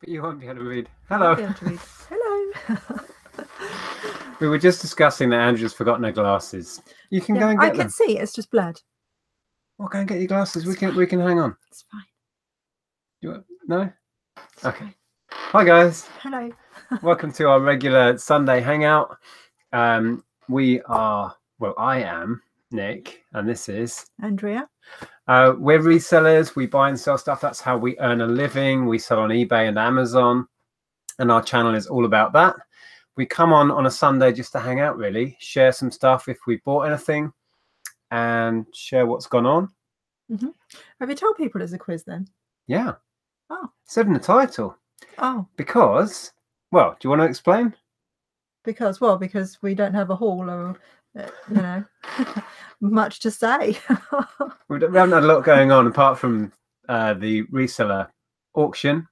But you won't be able to read. I Hello. won't be able to read. Hello. We were just discussing that Andrea's forgotten her glasses. You can go and get them. I can see. It's just blurred. Well, go and get your glasses. We can hang on. It's fine. No? It's Okay. fine. Hi guys. Hello. Welcome to our regular Sunday hangout. I am Nick, and this is Andrea. We're resellers. We buy and sell stuff. That's how we earn a living. We sell on eBay and Amazon, and our channel is all about that. We come on a Sunday just to hang out, really, share some stuff if we bought anything, and share what's gone on. Mm-hmm. Have you told people there's a quiz then? Yeah. Oh. Said in the title. Oh. Because, well, do you want to explain? Because we don't have a haul or, much to say. We haven't had a lot going on apart from the reseller auction,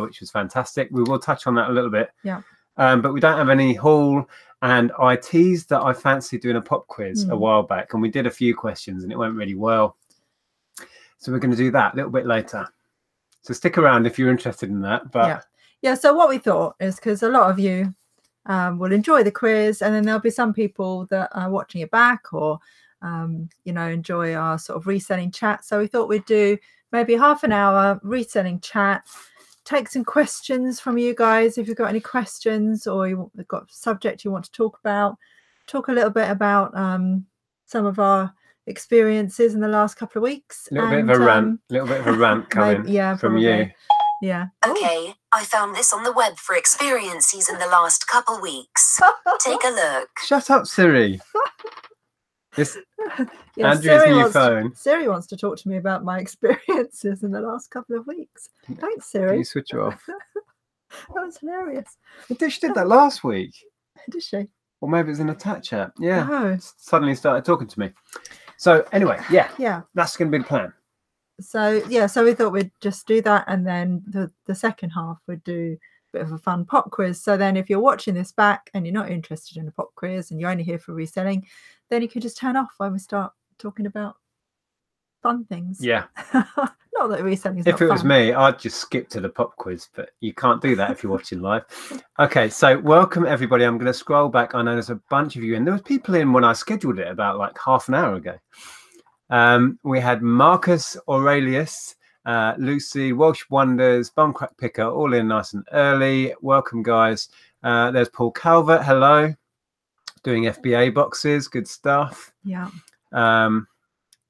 which was fantastic. We will touch on that a little bit. Yeah. But we don't have any haul. And I teased that I fancied doing a pop quiz a while back, and we did a few questions and it went really well. So we're going to do that a little bit later. So stick around if you're interested in that. But yeah. So what we thought is, because a lot of you will enjoy the quiz, and then there'll be some people that are watching it back or enjoy our sort of reselling chat. So we thought we'd do maybe half an hour reselling chat, take some questions from you guys if you've got any questions, or you've got a subject you want to talk about, talk a little bit about some of our experiences in the last couple of weeks. A little bit of a rant coming from you. Yeah. Okay, I found this on the web for experiences in the last couple weeks. Take a look. Shut up, Siri. This Andrea's Siri new phone. Siri wants to talk to me about my experiences in the last couple of weeks. Thanks, Siri. Can you switch her off? That was hilarious. She did that last week. Did she? Or maybe it was in a chat. Yeah. Oh. Suddenly started talking to me. So anyway, yeah. That's going to be the plan. So we thought we'd just do that, and then the second half we'd do a bit of a fun pop quiz. So then if you're watching this back and you're not interested in a pop quiz and you're only here for reselling, then you can just turn off when we start talking about fun things. Yeah. Not that reselling is if it was me, I'd just skip to the pop quiz, but you can't do that if you're watching live. Okay, so welcome everybody. I'm going to scroll back. I know there's a bunch of you, and there was people in when I scheduled it about like half an hour ago. We had Marcus Aurelius, Lucy, Welsh Wonders, Bumcrack Picker, all in nice and early. Welcome, guys. There's Paul Calvert. Hello. Doing FBA boxes. Good stuff. Yeah.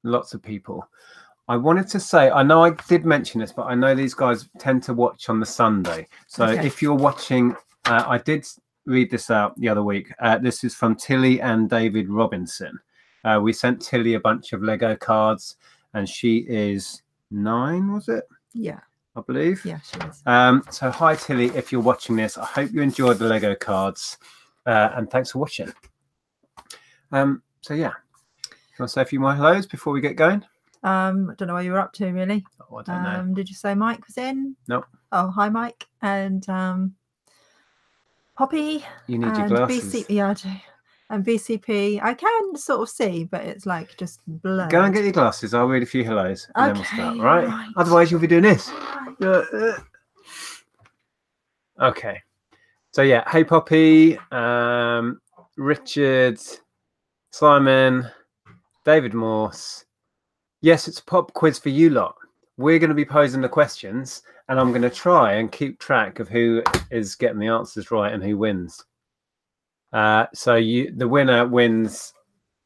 Lots of people. I wanted to say, I know I did mention this, but I know these guys tend to watch on the Sunday. So if you're watching, I did read this out the other week. This is from Tilly and David Robinson. We sent Tilly a bunch of Lego cards, and she is 9, was it? Yeah. I believe. Yeah, she is. So hi, Tilly, if you're watching this. I hope you enjoyed the Lego cards, and thanks for watching. So yeah. You want to say a few more hellos before we get going? I don't know what you were up to, really. Oh, I don't know. Did you say Mike was in? No. Oh, hi, Mike. And Poppy. You need your glasses. Yeah, I do. And BCP, I can sort of see, but it's like just blurred. Go and get your glasses. I'll read a few hellos, and then we'll start, right? Otherwise, you'll be doing this. Right. Okay. So yeah, hey Poppy, Richard, Simon, David Morse. Yes, it's a pop quiz for you lot. We're going to be posing the questions, and I'm going to try and keep track of who is getting the answers right and who wins. So the winner wins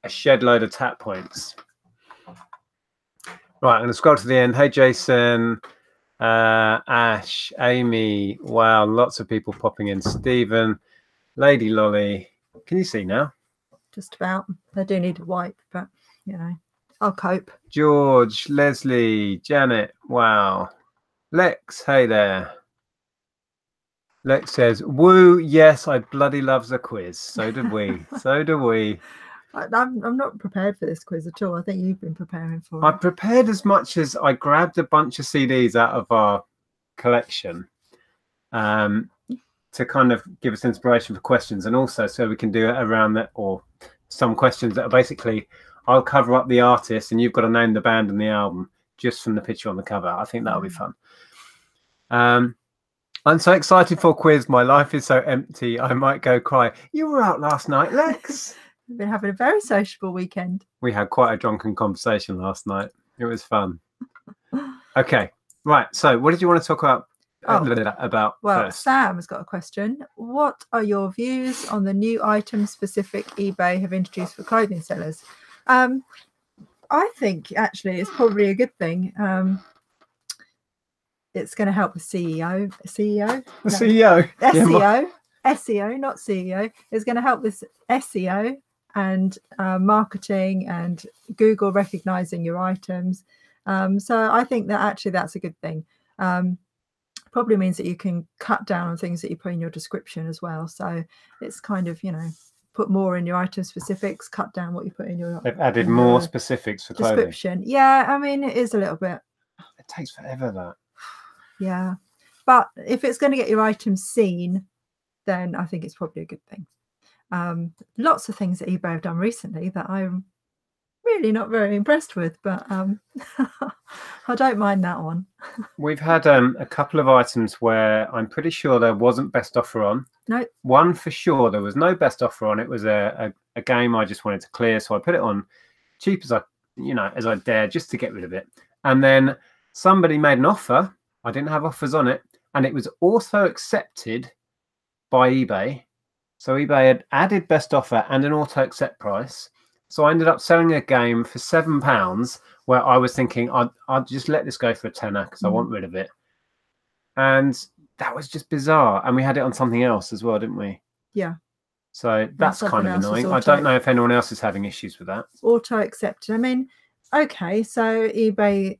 a shed load of tap points. Right, I'm going to scroll to the end. Hey, Jason, Ash, Amy. Wow, lots of people popping in. Stephen, Lady Lolly. Can you see now? Just about. I do need a wipe, but, I'll cope. George, Leslie, Janet. Wow. Lex, hey there. Lex says, woo, yes, I bloody loves a quiz. So did we. So do we. I'm not prepared for this quiz at all. I think you've been preparing for it. I prepared as much as I grabbed a bunch of CDs out of our collection to kind of give us inspiration for questions, and also so we can do it around that, or some questions that are basically, I'll cover up the artist and you've got to name the band and the album just from the picture on the cover. I think that'll be fun. I'm so excited for quiz. My life is so empty. I might go cry. You were out last night, Lex. We've been having a very sociable weekend. We had quite a drunken conversation last night. It was fun. Okay, right. So, what did you want to talk about? Well, first? Sam has got a question. What are your views on the new item-specific eBay have introduced for clothing sellers? I think actually it's probably a good thing. It's going to help the CEO. The No, CEO. SEO, not CEO. It's going to help this SEO and marketing and Google recognizing your items. So I think that actually that's a good thing. Probably means that you can cut down on things that you put in your description as well. So it's kind of, put more in your item specifics, cut down what you put in your. They've added more specifics for clothing. Description. Yeah, I mean, it is a little bit. It takes forever, that. Yeah, but if it's going to get your items seen, then I think it's probably a good thing. Lots of things that eBay have done recently that I'm really not very impressed with, but I don't mind that one. We've had a couple of items where I'm pretty sure there wasn't best offer on. No. One for sure there was no best offer on. It was a game I just wanted to clear, so I put it on cheap as I dared, just to get rid of it. And then somebody made an offer. I didn't have offers on it, and it was also accepted by eBay. So eBay had added best offer and an auto accept price. So I ended up selling a game for £7, where I was thinking I'd just let this go for a tenner because I want rid of it. And that was just bizarre. And we had it on something else as well, didn't we? Yeah. So that's kind of annoying. I don't know if anyone else is having issues with that. Auto accepted. I mean, okay, so eBay,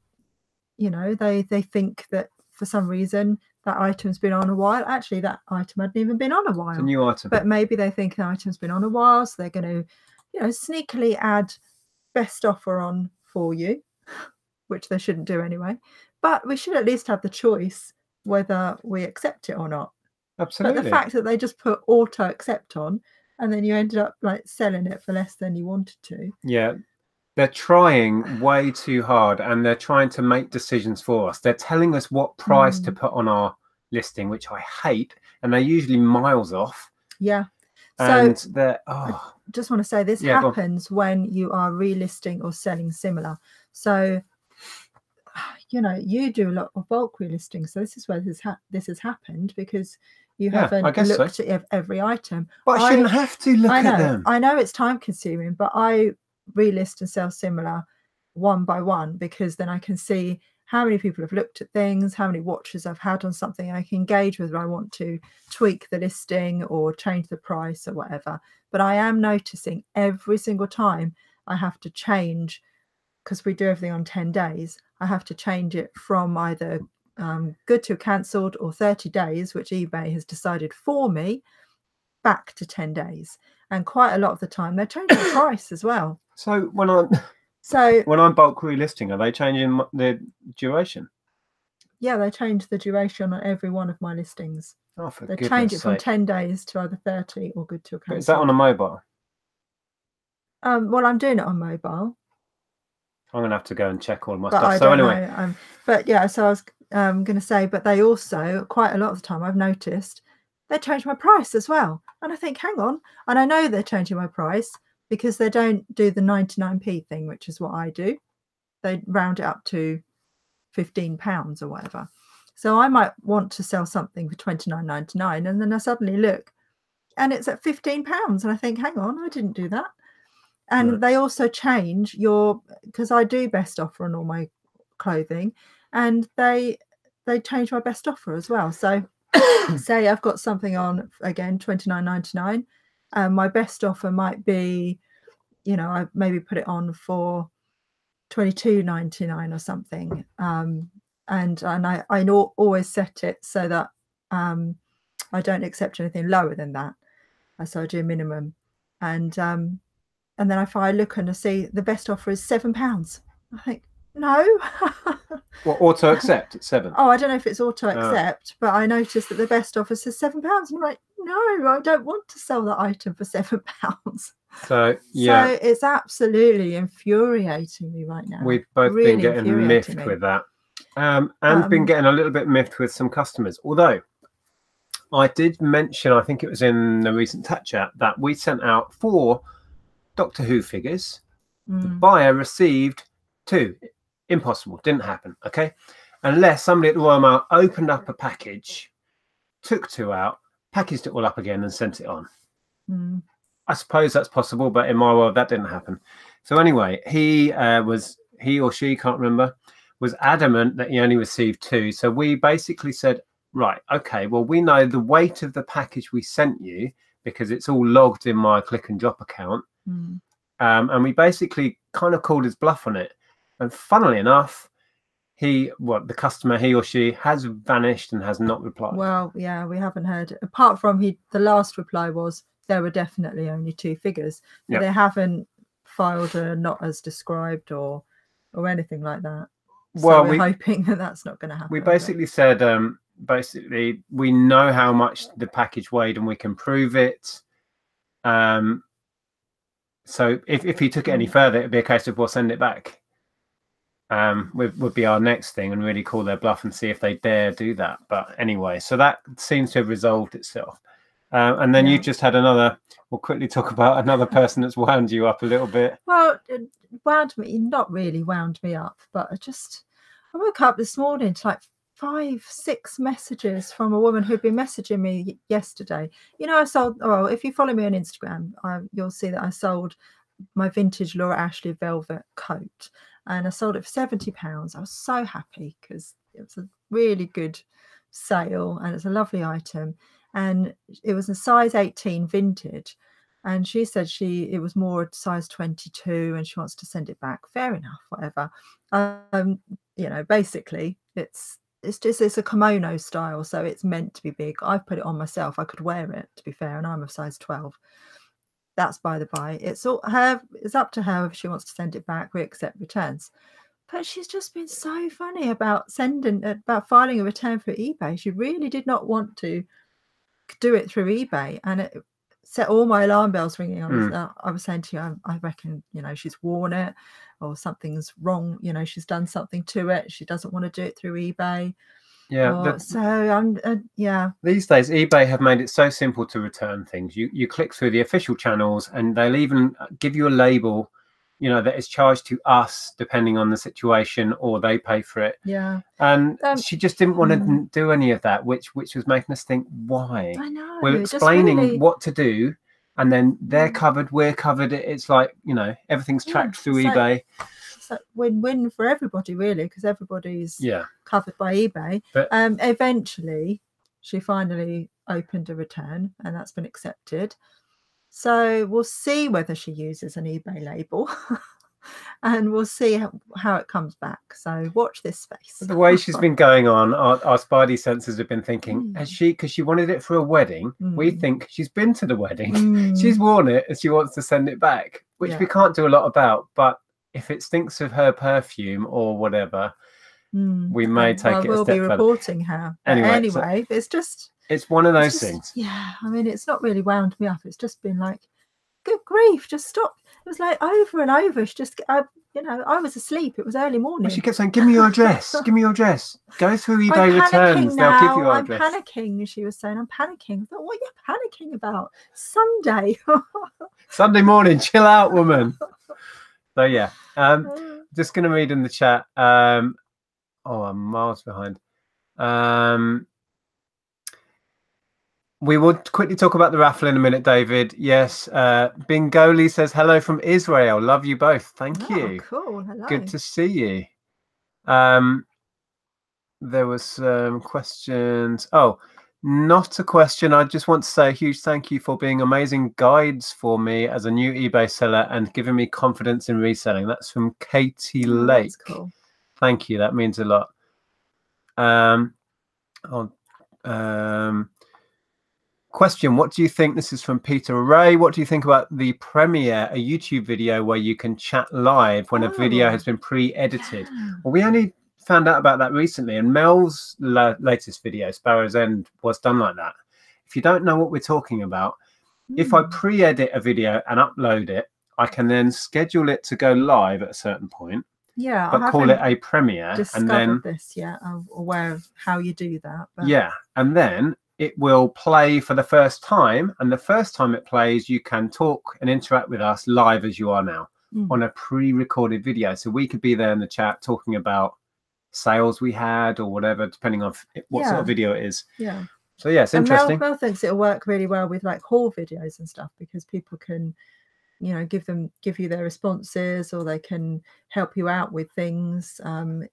they think that for some reason that item's been on a while. Actually, that item hadn't even been on a while. It's a new item. But maybe they think the item's been on a while, so they're going to, sneakily add best offer on for you, which they shouldn't do anyway. But we should at least have the choice whether we accept it or not. Absolutely. But the fact that they just put auto accept on and then you ended up like selling it for less than you wanted to. Yeah. They're trying way too hard, and they're trying to make decisions for us. They're telling us what price to put on our listing, which I hate, and they're usually miles off. Yeah. And so I just want to say this happens when you are relisting or selling similar. So, you do a lot of bulk relisting. So this is where this has happened, because you haven't looked at every item. But I shouldn't have to look at them. I know it's time consuming, but I relist and sell similar one by one, because then I can see how many people have looked at things, how many watches I've had on something. I can gauge whether I want to tweak the listing or change the price or whatever. But I am noticing every single time I have to change, because we do everything on 10 days, I have to change it from either good to cancelled or 30 days, which eBay has decided for me, back to 10 days. And quite a lot of the time they're changing the price as well. So when I'm bulk relisting, are they changing the duration? Yeah, they change the duration on every one of my listings. Oh, for they goodness change it from sake. 10 days to either 30 or good to cancel. Is that on a mobile? Well, I'm doing it on mobile. I'm gonna have to go and check all my but stuff. I So don't anyway, know. But yeah, so I was going to say, but they also, quite a lot of the time I've noticed, they change my price as well. And I think, hang on. And I know they're changing my price because they don't do the 99p thing, which is what I do. They round it up to £15 or whatever. So I might want to sell something for £29.99, and then I suddenly look and it's at £15. And I think, hang on, I didn't do that. And they also change because I do best offer on all my clothing, and they change my best offer as well. So say I've got something on, again, £29.99, and my best offer might be, I maybe put it on for £22.99 or something. And I always set it so that I don't accept anything lower than that. So I do a minimum. And then if I look and I see the best offer is £7, I think, no. Well, auto accept at 7. Oh, I don't know if it's auto accept, but I noticed that the best offer says £7. And I'm like, no, I don't want to sell that item for £7. So yeah, so it's absolutely infuriating me right now. We've both really been getting miffed with that, and been getting a little bit miffed with some customers. Although I did mention, I think it was in the recent chat, that we sent out 4 Doctor Who figures. The buyer received 2. Impossible. Didn't happen. Okay. Unless somebody at the Royal Mail opened up a package, took 2 out, packaged it all up again and sent it on. I suppose that's possible, but in my world that didn't happen. So anyway, he or she, can't remember, was adamant that he only received 2. So we basically said, right, okay, well, we know the weight of the package we sent you because it's all logged in my click and drop account. And we basically kind of called his bluff on it. And funnily enough, the customer, he or she, has vanished and has not replied. Well, yeah, we haven't heard. Apart from the last reply was there were definitely only 2 figures. But they haven't filed a not as described or anything like that. So we're hoping that that's not going to happen. We basically said, basically, we know how much the package weighed and we can prove it. So if he took it any further, it'd be a case of, we'll send it back. Would be our next thing, and really call their bluff and see if they dare do that. But anyway, so that seems to have resolved itself. And then you just had another. We'll quickly talk about another person that's wound you up a little bit. Well, it wound me, not really wound me up, but I woke up this morning to like 5-6 messages from a woman who'd been messaging me yesterday. You know, I sold. Well, if you follow me on Instagram, you'll see that I sold my vintage Laura Ashley velvet coat, and I sold it for £70. I was so happy because it was a really good sale and it's a lovely item. And it was a size 18 vintage, and she said it was more size 22 and she wants to send it back. Fair enough, whatever. You know, basically it's a kimono style, so it's meant to be big. I've put it on myself. I could wear it, to be fair, and I'm a size 12. That's by the by. It's up to her if she wants to send it back. We accept returns. But she's just been so funny about filing a return for eBay. She really did not want to do it through eBay, and it set all my alarm bells ringing. I was saying to you, I reckon, you know, she's worn it or something's wrong. You know, she's done something to it. She doesn't want to do it through eBay. Yeah. Yeah. These days, eBay have made it so simple to return things. You click through the official channels, and they'll even give you a label, you know, that is charged to us depending on the situation, or they pay for it. Yeah. And she just didn't want to do any of that, which was making us think, why? I know. We're explaining what to do, and then they're covered, we're covered. It's like, you know, everything's tracked through eBay. It's like win-win for everybody, really, because everybody's covered by eBay. But eventually, she finally opened a return, and that's been accepted. So we'll see whether she uses an eBay label and we'll see how it comes back. So watch this space. The way she's been going on, our spidey senses have been thinking, has she, because she wanted it for a wedding, we think she's been to the wedding, she's worn it and she wants to send it back, which we can't do a lot about. But if it stinks of her perfume or whatever, we may take it a step further. We'll be reporting her. Anyway, it's one of those things. Yeah, I mean, it's not really wound me up. It's just been like, good grief, just stop. It was like over and over. She just, you know, I was asleep. It was early morning. Well, she kept saying, give me your address. Give me your address. Go through eBay returns. They'll give you your address. I'm panicking. She was saying, I'm panicking. I thought, what are you panicking about? Sunday. Sunday morning. Chill out, woman. So, yeah. Just going to read in the chat. I'm miles behind. We will quickly talk about the raffle in a minute, David. Yes. Bingoli says, hello from Israel. Love you both. Thank you. Cool. Hello. Good to see you. There was some questions. Oh, not a question. I just want to say a huge thank you for being amazing guides for me as a new eBay seller and giving me confidence in reselling. That's from Katie Lake. That's cool. Thank you. That means a lot. Question, what do you think? This is from Peter Ray. What do you think about the premiere, a YouTube video where you can chat live when a video has been pre-edited? Well, we only found out about that recently, and Mel's latest video, Sparrow's End, was done like that. If you don't know what we're talking about, if I pre-edit a video and upload it, I can then schedule it to go live at a certain point. Yeah, but call it a premiere, and then this. Yeah, I'm aware of how you do that. But... yeah, and then it will play for the first time, and the first time it plays, you can talk and interact with us live as you are now on a pre-recorded video. So we could be there in the chat talking about sales we had or whatever, depending on what sort of video it is. Yeah. So yeah, it's interesting. Mel thinks it'll work really well with like haul videos and stuff, because people can, you know, give you their responses, or they can help you out with things,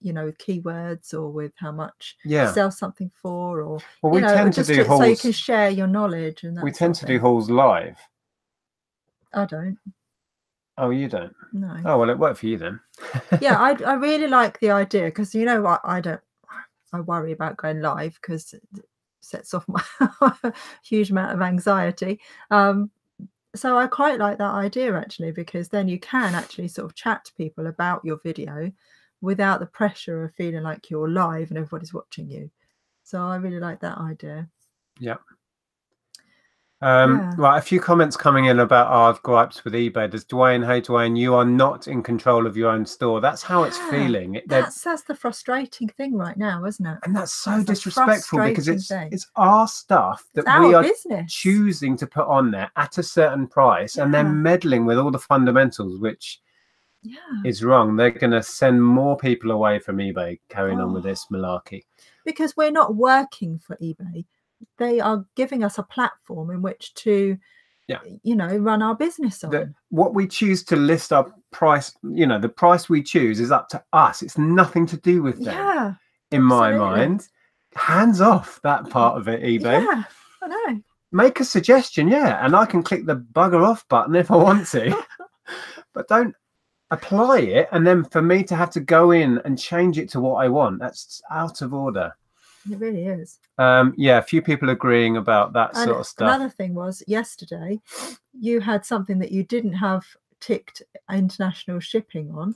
you know, with keywords or with how much to sell something for, or well, we tend to do hauls, so you can share your knowledge. And that we tend to do hauls live. I don't. Oh, you don't? No. Oh, well, it worked for you then. Yeah, I really like the idea, because, you know, I worry about going live because it sets off my huge amount of anxiety. So I quite like that idea, actually, because then you can actually sort of chat to people about your video without the pressure of feeling like you're live and everybody's watching you. So I really like that idea. Yeah. Right, a few comments coming in about our gripes with eBay. There's Dwayne. Hey, Dwayne, you are not in control of your own store. That's how it's feeling. That's the frustrating thing right now, isn't it? And that's so disrespectful, because it's our stuff that we are choosing to put on there at a certain price, and they're meddling with all the fundamentals, which is wrong. They're going to send more people away from eBay carrying on with this malarkey. Because we're not working for eBay. They are giving us a platform in which to, you know, run our business on. What we choose to list our price, you know, the price we choose is up to us. It's nothing to do with them. Yeah, in my mind, hands off that part of it, eBay. Yeah, I know. Make a suggestion, and I can click the bugger off button if I want to, but don't apply it and then for me to have to go in and change it to what I want. That's out of order. It really is. A few people agreeing about that sort of stuff. Another thing was, yesterday you had something that you didn't have ticked international shipping on,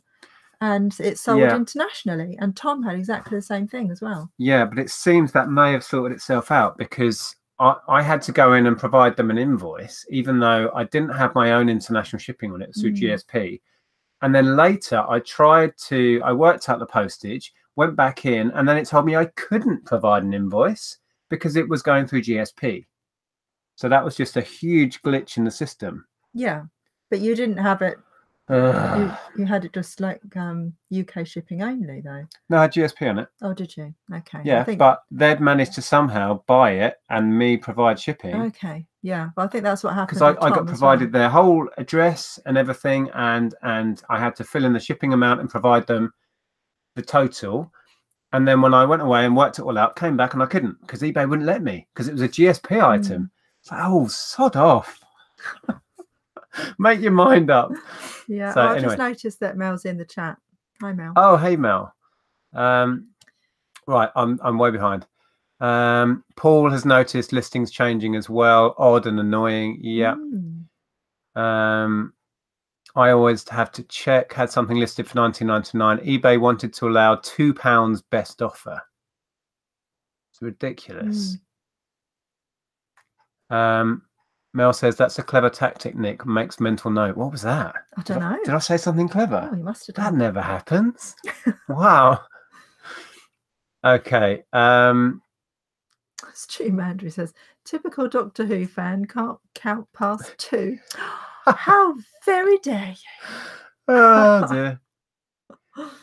and it sold internationally, and Tom had exactly the same thing as well. Yeah, but it seems that may have sorted itself out, because I had to go in and provide them an invoice, even though I didn't have my own international shipping on it. It was through GSP. And then later I worked out the postage, went back in, and then it told me I couldn't provide an invoice because it was going through GSP. So that was just a huge glitch in the system. Yeah, but you didn't have it. You had it just like UK shipping only, though. No, I had GSP on it. Oh, did you? Okay. Yeah, but they'd managed to somehow buy it and me provide shipping. Okay. Yeah, but I think that's what happened. Because I got provided their whole address and everything, and I had to fill in the shipping amount and provide them the total. And then when I went away and worked it all out, came back and I couldn't, because eBay wouldn't let me, because it was a GSP item. It's like, oh, sod off. Make your mind up. Yeah, so, I just noticed that Mel's in the chat. Hi, Mel. Oh, hey, Mel. Right, I'm way behind. Paul has noticed listings changing as well. Odd and annoying. Yeah. I always have to check. Had something listed for $19.99. eBay wanted to allow £2 best offer. It's ridiculous. Mel says that's a clever tactic, Nick. Makes mental note. What was that? I don't know. Did I say something clever? Oh, you must have done. That never happens. Wow. Okay. Stu Mandry says, typical Doctor Who fan, can't count past 2. How very dare you? Oh dear.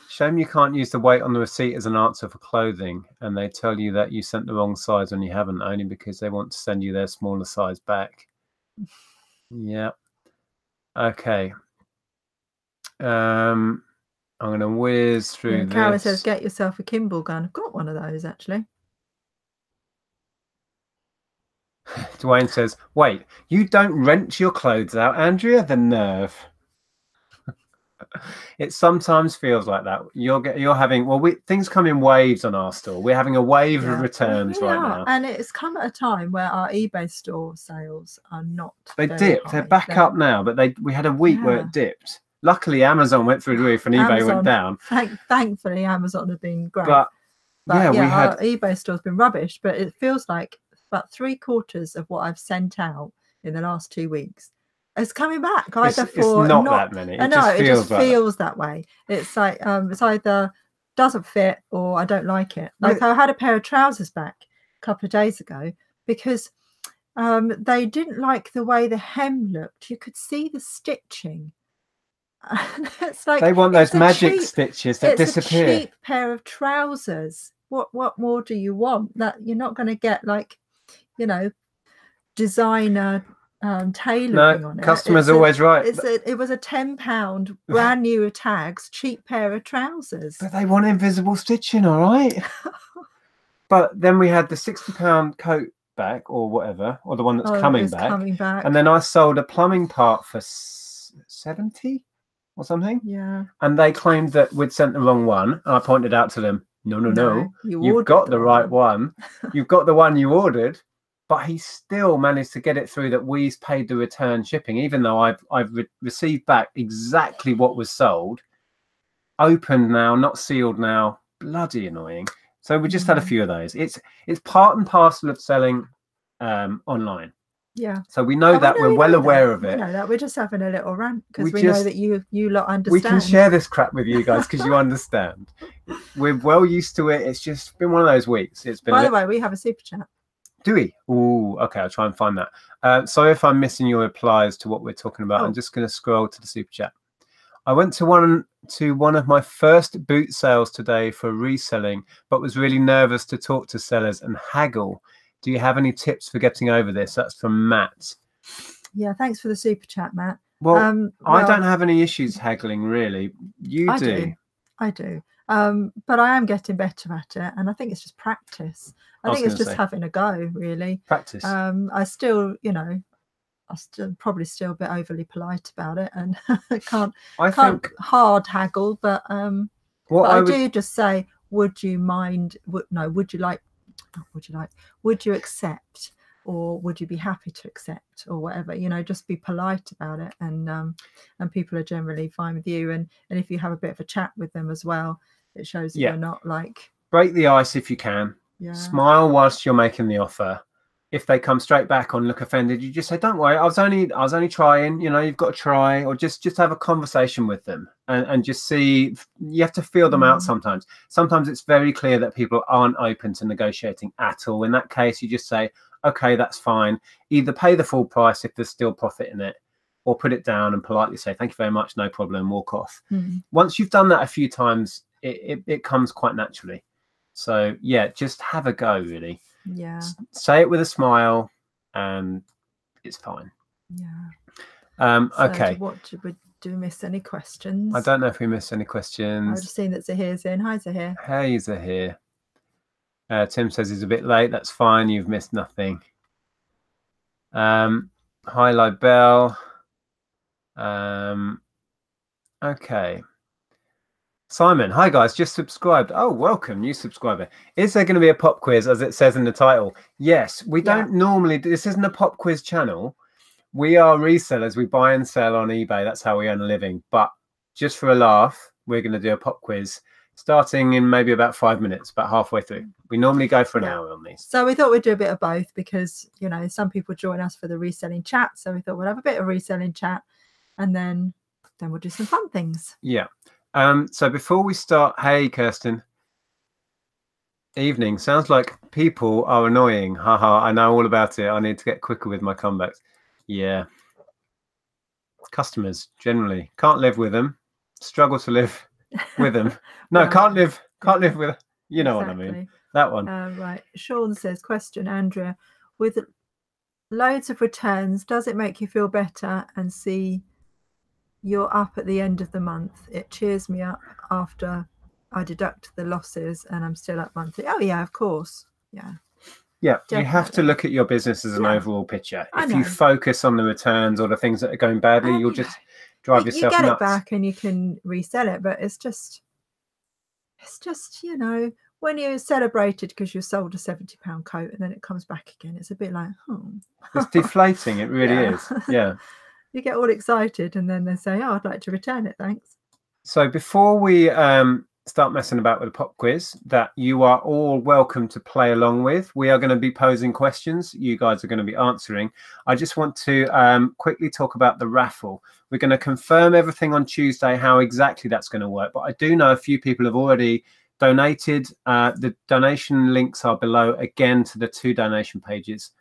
Shame you can't use the weight on the receipt as an answer for clothing, and they tell you that you sent the wrong size when you haven't, only because they want to send you their smaller size back. Yeah. Okay. I'm going to whiz through this. Karen says, get yourself a Kimball gun. I've got one of those, actually. Dwayne says, wait, you don't rent your clothes out, Andrea? The nerve. It sometimes feels like that. You're having, things come in waves on our store. We're having a wave of returns right now. And it's come at a time where our eBay store sales are not. They dipped. High. They're back up now, but we had a week where it dipped. Luckily, Amazon went through the roof and eBay went down. Thankfully, Amazon have been great. But our eBay store's been rubbish, but it feels like about 3/4 of what I've sent out in the last 2 weeks is coming back. It's not that many. I know, it just feels that way. It's like it's either doesn't fit or I don't like it. Like I had a pair of trousers back a couple of days ago because they didn't like the way the hem looked. You could see the stitching. It's like they want those magic cheap, stitches that disappear. It's a cheap pair of trousers. What more do you want? That you're not going to get, like, you know, designer tailoring on it. Customers always right. It was a £10 brand new tags, cheap pair of trousers. But they want invisible stitching, all right. But then we had the £60 coat back, or whatever, or the one that's coming back. And then I sold a plumbing part for 70 or something. Yeah. And they claimed that we'd sent the wrong one. And I pointed out to them, no, you've got the right one. You've got the one you ordered. But he still managed to get it through that we paid the return shipping, even though I've received back exactly what was sold, opened now, not sealed now. Bloody annoying. So we just had a few of those. It's part and parcel of selling online. Yeah. So we know that. We're well aware of it. We know that. We're just having a little rant because we know that you lot understand. We can share this crap with you guys because you understand. We're well used to it. It's just been one of those weeks. It's been. By the way, we have a super chat. Do we? Oh, okay. I'll try and find that. Sorry if I'm missing your replies to what we're talking about. I'm just going to scroll to the super chat. I went to one of my first boot sales today for reselling, but was really nervous to talk to sellers and haggle. Do you have any tips for getting over this? That's from Matt. Yeah, thanks for the super chat, Matt. Well, I don't have any issues haggling, really. You do. I do. But I am getting better at it, and I think it's just practice. I think it's just having a go, really. Practice. I still, probably still a bit overly polite about it, and can't hard haggle. But I do just say, would you mind? Would you accept, or would you be happy to accept, or whatever? Just be polite about it, and people are generally fine with you. And if you have a bit of a chat with them as well, it shows that you're not like, break the ice if you can. Yeah. Smile whilst you're making the offer. If they come straight back on look offended, you just say, don't worry, I was only trying, you've got to try, or just have a conversation with them and just see. You have to feel them out sometimes. Sometimes it's very clear that people aren't open to negotiating at all. In that case, you just say, okay, that's fine. Either pay the full price if there's still profit in it, or put it down and politely say, thank you very much, no problem, walk off. Once you've done that a few times, it comes quite naturally. So yeah, just have a go, really. Yeah. Say it with a smile, and it's fine. Yeah. Okay. Do we miss any questions? I don't know if we missed any questions. I've just seen that Zahir's in. Hi, Zahir. Hey, Zahir. Tim says he's a bit late. That's fine. You've missed nothing. Hi, Libel. Okay. Simon, hi guys, just subscribed. Oh, welcome, new subscriber. Is there going to be a pop quiz, as it says in the title? Yes, we don't normally. This isn't a pop quiz channel. We are resellers. We buy and sell on eBay. That's how we earn a living. But just for a laugh, we're going to do a pop quiz starting in maybe about 5 minutes, about halfway through. We normally go for an hour on these. So we thought we'd do a bit of both because, some people join us for the reselling chat. So we thought we'll have a bit of reselling chat, and then we'll do some fun things. Yeah. So before we start, hey Kirsten. Evening. Sounds like people are annoying. Haha, I know all about it. I need to get quicker with my comebacks. Yeah. Customers generally can't live with them. Struggle to live with them. No, can't live with, you know what I mean. That one. Right. Sean says, question, Andrea, with loads of returns, does it make you feel better and see you're up at the end of the month? It cheers me up after I deduct the losses and I'm still up monthly. Oh yeah, of course. Yeah, definitely. You have to look at your business as an overall picture. If you focus on the returns or the things that are going badly, you'll just drive yourself nuts. You get it back and you can resell it, but it's just when you're celebrated because you sold a £70 coat and then it comes back again, it's a bit like, it's deflating. It really is. Yeah. You get all excited and then they say, oh, I'd like to return it, thanks. So before we start messing about with the pop quiz that you are all welcome to play along with, we are going to be posing questions. You guys are going to be answering. I just want to quickly talk about the raffle. We're going to confirm everything on Tuesday, how exactly that's going to work. But I do know a few people have already donated. The donation links are below again to the 2 donation pages.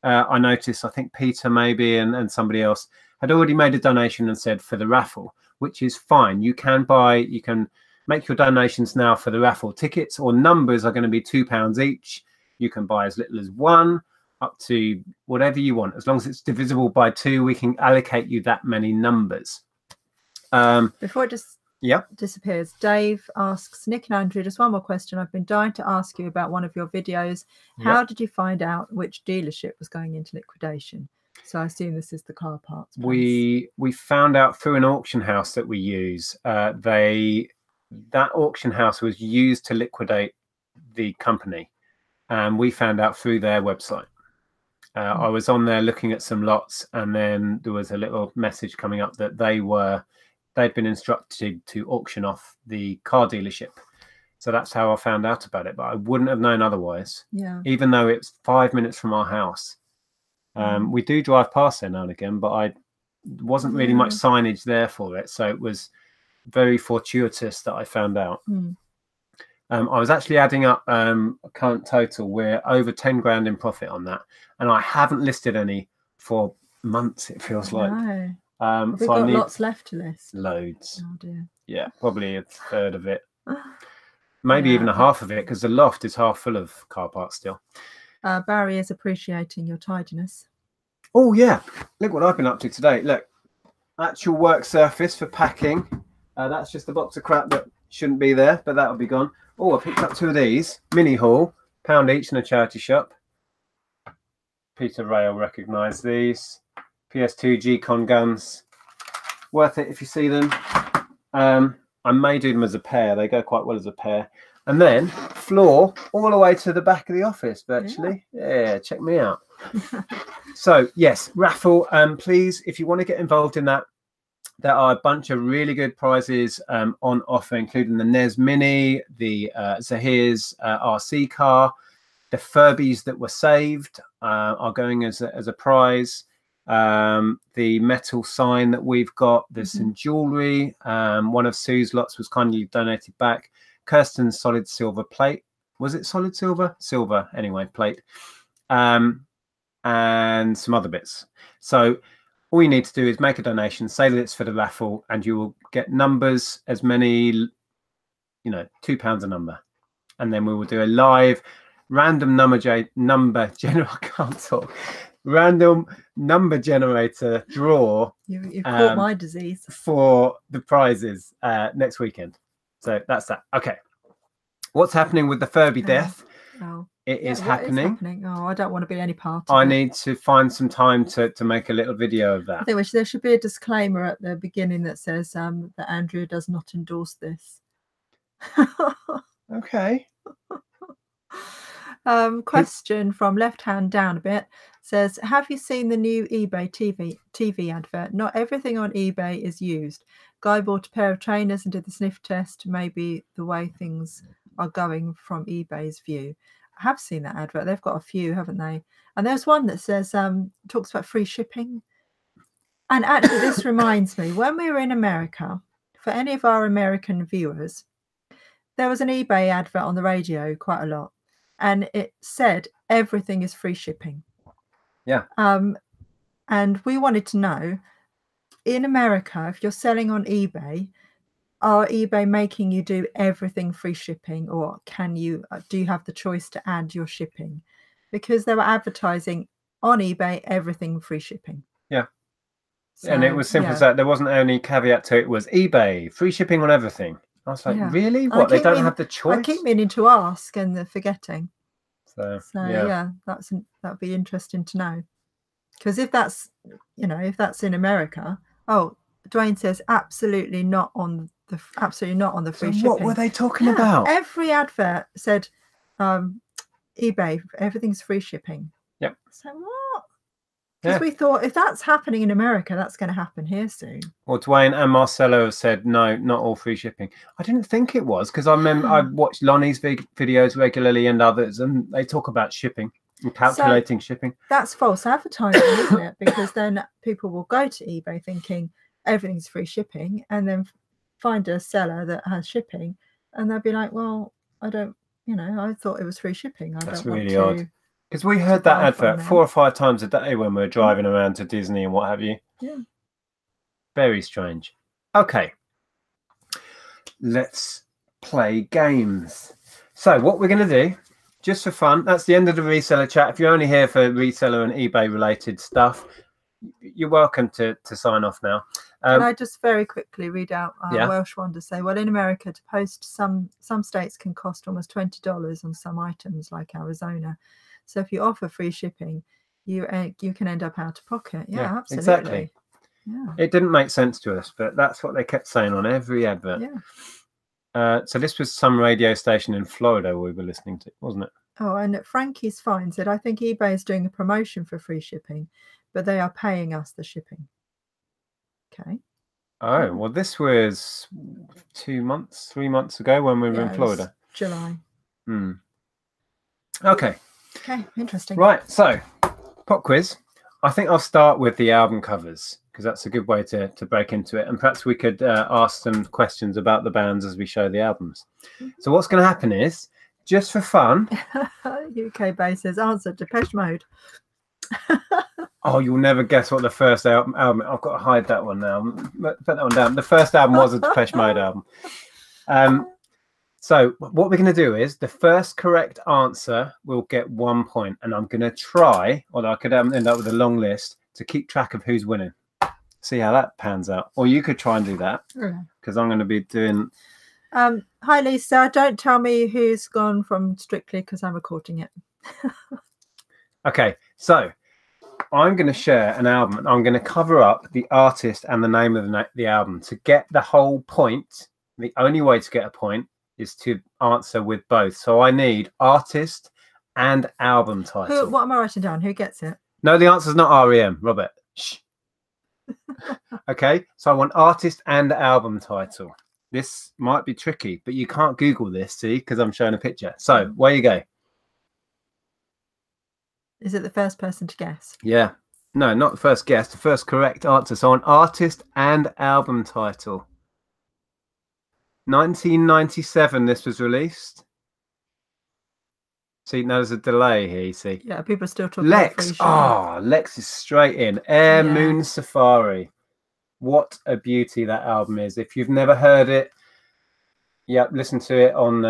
I noticed, I think Peter maybe and somebody else had already made a donation and said for the raffle, which is fine. You can make your donations now for the raffle. Tickets or numbers are going to be £2 each. You can buy as little as 1 up to whatever you want. As long as it's divisible by 2, we can allocate you that many numbers. Before it just disappears, Dave asks Nick and Andrew, just one more question. I've been dying to ask you about one of your videos. How did you find out which dealership was going into liquidation? So I assume this is the car parts place. We found out through an auction house that we use. That auction house was used to liquidate the company, and we found out through their website. I was on there looking at some lots, and then there was a little message coming up that they'd been instructed to auction off the car dealership. So that's how I found out about it, but I wouldn't have known otherwise. Yeah. Even though it's 5 minutes from our house. We do drive past there now and again, but I wasn't really much signage there for it. So it was very fortuitous that I found out. I was actually adding up current total. We're over 10 grand in profit on that. And I haven't listed any for months, it feels like. We've so got lots left to list. Loads. Oh dear. Yeah, probably a third of it. Maybe even a half of it, because the loft is half full of car parts still. Barry is appreciating your tidiness. Oh yeah, look what I've been up to today. Look, actual work surface for packing. That's just a box of crap that shouldn't be there, but that'll be gone. Oh, I picked up 2 of these mini haul, £1 each in a charity shop. Peter Ray will recognise these. PS2 G-Con guns, worth it if you see them. I may do them as a pair. They go quite well as a pair. And then floor all the way to the back of the office virtually. Yeah, check me out. So yes, raffle. Please, if you want to get involved in that, there are a bunch of really good prizes on offer, including the NES Mini, the Zahir's RC car, the Furbies that were saved are going as a prize. The metal sign that we've got, there's some jewelry. One of Sue's lots was kindly donated back. Kirsten's solid silver plate. Was it solid silver? Silver, anyway, plate. And some other bits. So all you need to do is make a donation, say that it's for the raffle, and you will get numbers, as many, £2 a number. And then we will do a live random random number generator draw. You've caught my disease. For the prizes next weekend. So that's that. Okay. What's happening with the Furby death? It is happening. Oh, I don't want to be any part of it. I need to find some time to make a little video of that. I think there should be a disclaimer at the beginning that says that Andrea does not endorse this. Okay. Question from left hand down a bit says, have you seen the new eBay TV advert? Not everything on eBay is used. Guy bought a pair of trainers and did the sniff test. Maybe the way things are going from eBay's view. I have seen that advert. They've got a few, haven't they? And there's one that says talks about free shipping. And actually, this reminds me, when we were in America, for any of our American viewers, there was an eBay advert on the radio quite a lot, and it said everything is free shipping. Yeah. And we wanted to know, in America, if you're selling on eBay, are eBay making you do everything free shipping, or do you have the choice to add your shipping? Because they were advertising on eBay everything free shipping. Yeah. So, and it was simple as that. There wasn't any caveat to it. It was eBay free shipping on everything. I was like, really? What? They don't have the choice? I keep meaning to ask and forgetting. So yeah, that'd be interesting to know. Because if that's in America, Dwayne says absolutely not on the free shipping. What were they talking about? Every advert said eBay, everything's free shipping. Yep. So what? Because we thought if that's happening in America, that's going to happen here soon. Well, Dwayne and Marcelo have said no, not all free shipping. I didn't think it was, because I remember I watched Lonnie's videos regularly and others, and they talk about shipping and calculating shipping. That's false advertising, isn't it? Because then people will go to eBay thinking everything's free shipping, and then find a seller that has shipping, and they'll be like, well, I don't, I thought it was free shipping. That's really odd. Because we heard that advert 4 or 5 times a day when we were driving around to Disney and what have you. Yeah. Very strange. Okay. Let's play games. So what we're going to do, just for fun, that's the end of the reseller chat. If you're only here for reseller and eBay related stuff, you're welcome to sign off now. Can I just very quickly read out Yeah. Welsh one to say, well, in America, to post some states can cost almost $20 on some items like Arizona. So if you offer free shipping, you can end up out of pocket. Yeah, absolutely. Exactly. Yeah. It didn't make sense to us, but that's what they kept saying on every advert. Yeah. So this was some radio station in Florida we were listening to, wasn't it? Oh, and Frankie's Fine said, I think eBay is doing a promotion for free shipping, but they are paying us the shipping. Okay. Oh, well, this was 3 months ago when we were in Florida. July. Okay. Okay, interesting. Right, so pop quiz. I think I'll start with the album covers because that's a good way to break into it. And perhaps we could ask some questions about the bands as we show the albums. So what's going to happen is, just for fun... UK Bay says, answer, Depeche Mode. Oh, you'll never guess what the first album... I've got to hide that one now. Put that one down. The first album was a Depeche Mode album. So what we're going to do is the first correct answer will get 1 point. And I'm going to try, although I could end up with a long list, to keep track of who's winning. See how that pans out. Or you could try and do that because I'm going to be doing... Hi, Lisa. Don't tell me who's gone from Strictly because I'm recording it. Okay, so I'm going to share an album and I'm going to cover up the artist and the name of the album. To get the whole point, the only way to get a point is to answer with both. So I need artist and album title. What am I writing down? Who gets it? No, the answer's not REM, Robert. Shh. Okay, so I want artist and album title. This might be tricky, but you can't Google this, see, because I'm showing a picture. So where you go? Is it the first person to guess? Yeah. No, not the first guess, the first correct answer. So an artist and album title. 1997 this was released. See, now there's a delay here, you see. Yeah, people are still talking Lex. about Lex is straight in. Moon Safari. What a beauty that album is. If you've never heard it, listen to it on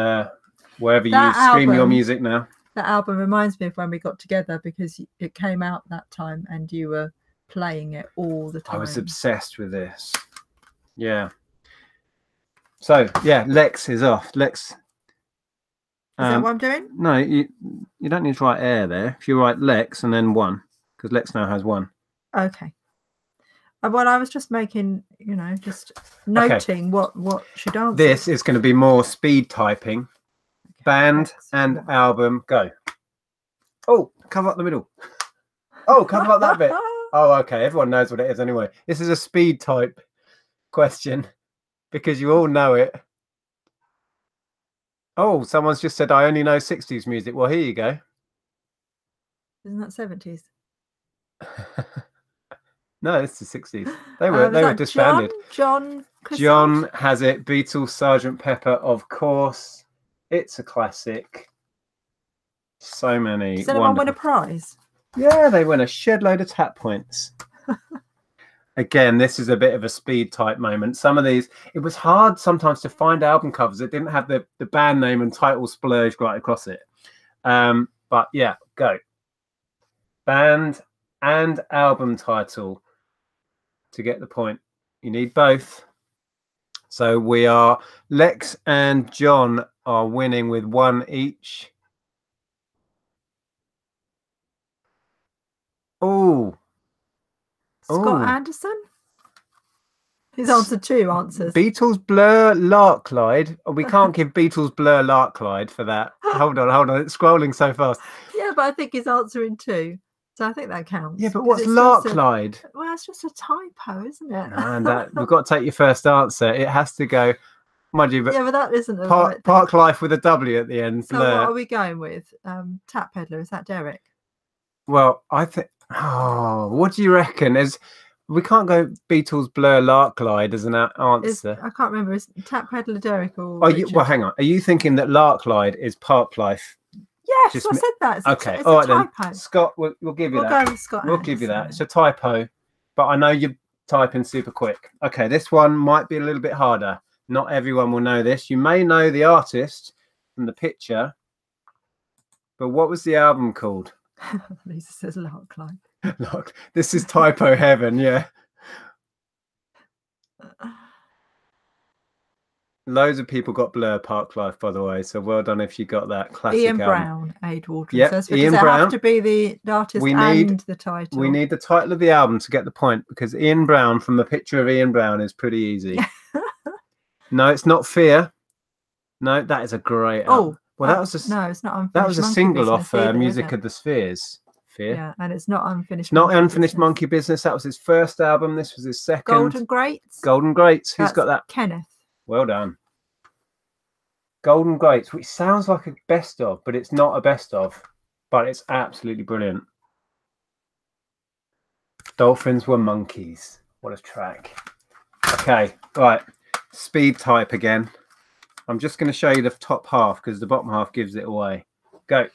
wherever you stream your music now. That album reminds me of when we got together because it came out that time and you were playing it all the time. I was obsessed with this. Yeah. So, Lex is off. Lex. Is that what I'm doing? No, you don't need to write air there. If you write Lex and then 1, because Lex now has 1. Okay. Well, I was just making, just noting what should answer. This is going to be more speed typing. Okay. Band and album, go. Oh, cover up the middle. Oh, cover up that bit. Oh, okay. Everyone knows what it is anyway. This is a speed type question because you all know it. Oh, someone's just said, I only know 60s music. Well, here you go. Isn't that 70s? No, it's the 60s. They were disbanded. John has it. Beatles, Sgt. Pepper, of course. It's a classic. So many. Does anyone win a prize? Yeah, they win a shed load of tap points. Again, this is a bit of a speed type moment. Some of these, it was hard sometimes to find album covers that didn't have the band name and title splurged right across it. But yeah, go. Band and album title. To get the point, you need both. So we are Lex and John are winning with 1 each. Scott Anderson. He's answered 2 answers. Beatles, Blur, Larklight. We can't give Beatles, Blur, Larklight for that. Hold on, it's scrolling so fast. Yeah, but I think he's answering 2. So I think that counts. Yeah, but what's Larklight? Well, it's just a typo, isn't it? And we've got to take your first answer. It has to go, mind you, but yeah, but that isn't a Park Life with a W at the end. So what are we going with? Tap Peddler, is that Derek? Well, I think. Oh, what do you reckon? We can't go Beatles, Blur, Larklight as an answer. I can't remember. Is Tap Peddler Derek or? Well, hang on. Are you thinking that Larklight is Park Life Yes, Just I said that. It's okay. it's All a right typo. then, Scott. We'll give you We'll that. go with Scott. We'll give you that. It's a typo, but I know you're typing super quick. Okay, this one might be a little bit harder. Not everyone will know this. You may know the artist from the picture, but what was the album called? Lisa says Lark Life. Look, this is typo heaven. Yeah. Loads of people got Blur Park Life, by the way. So well done if you got that classic Ian album. Brown, Aid Waldron Yep, says. But Ian does it Brown. have to be the artist and the title? We need the title of the album to get the point, because Ian Brown, from the picture of Ian Brown, is pretty easy. No, it's not Fear. No, that is a great album. Oh, well, that was a no, it's not Unfinished. That was a Monkey single Business off either, Music of the Spheres. Fear. Yeah, and it's not Unfinished. Not Monkey Unfinished Business. Monkey Business. That was his first album. This was his second. Golden Greats. Golden Greats. Who's got that? Kenneth. Well done. Golden Greats, which sounds like a best of, but it's not a best of, but it's absolutely brilliant. Dolphins Were Monkeys. What a track. Okay, right. Speed type again. I'm just going to show you the top half because the bottom half gives it away. Go.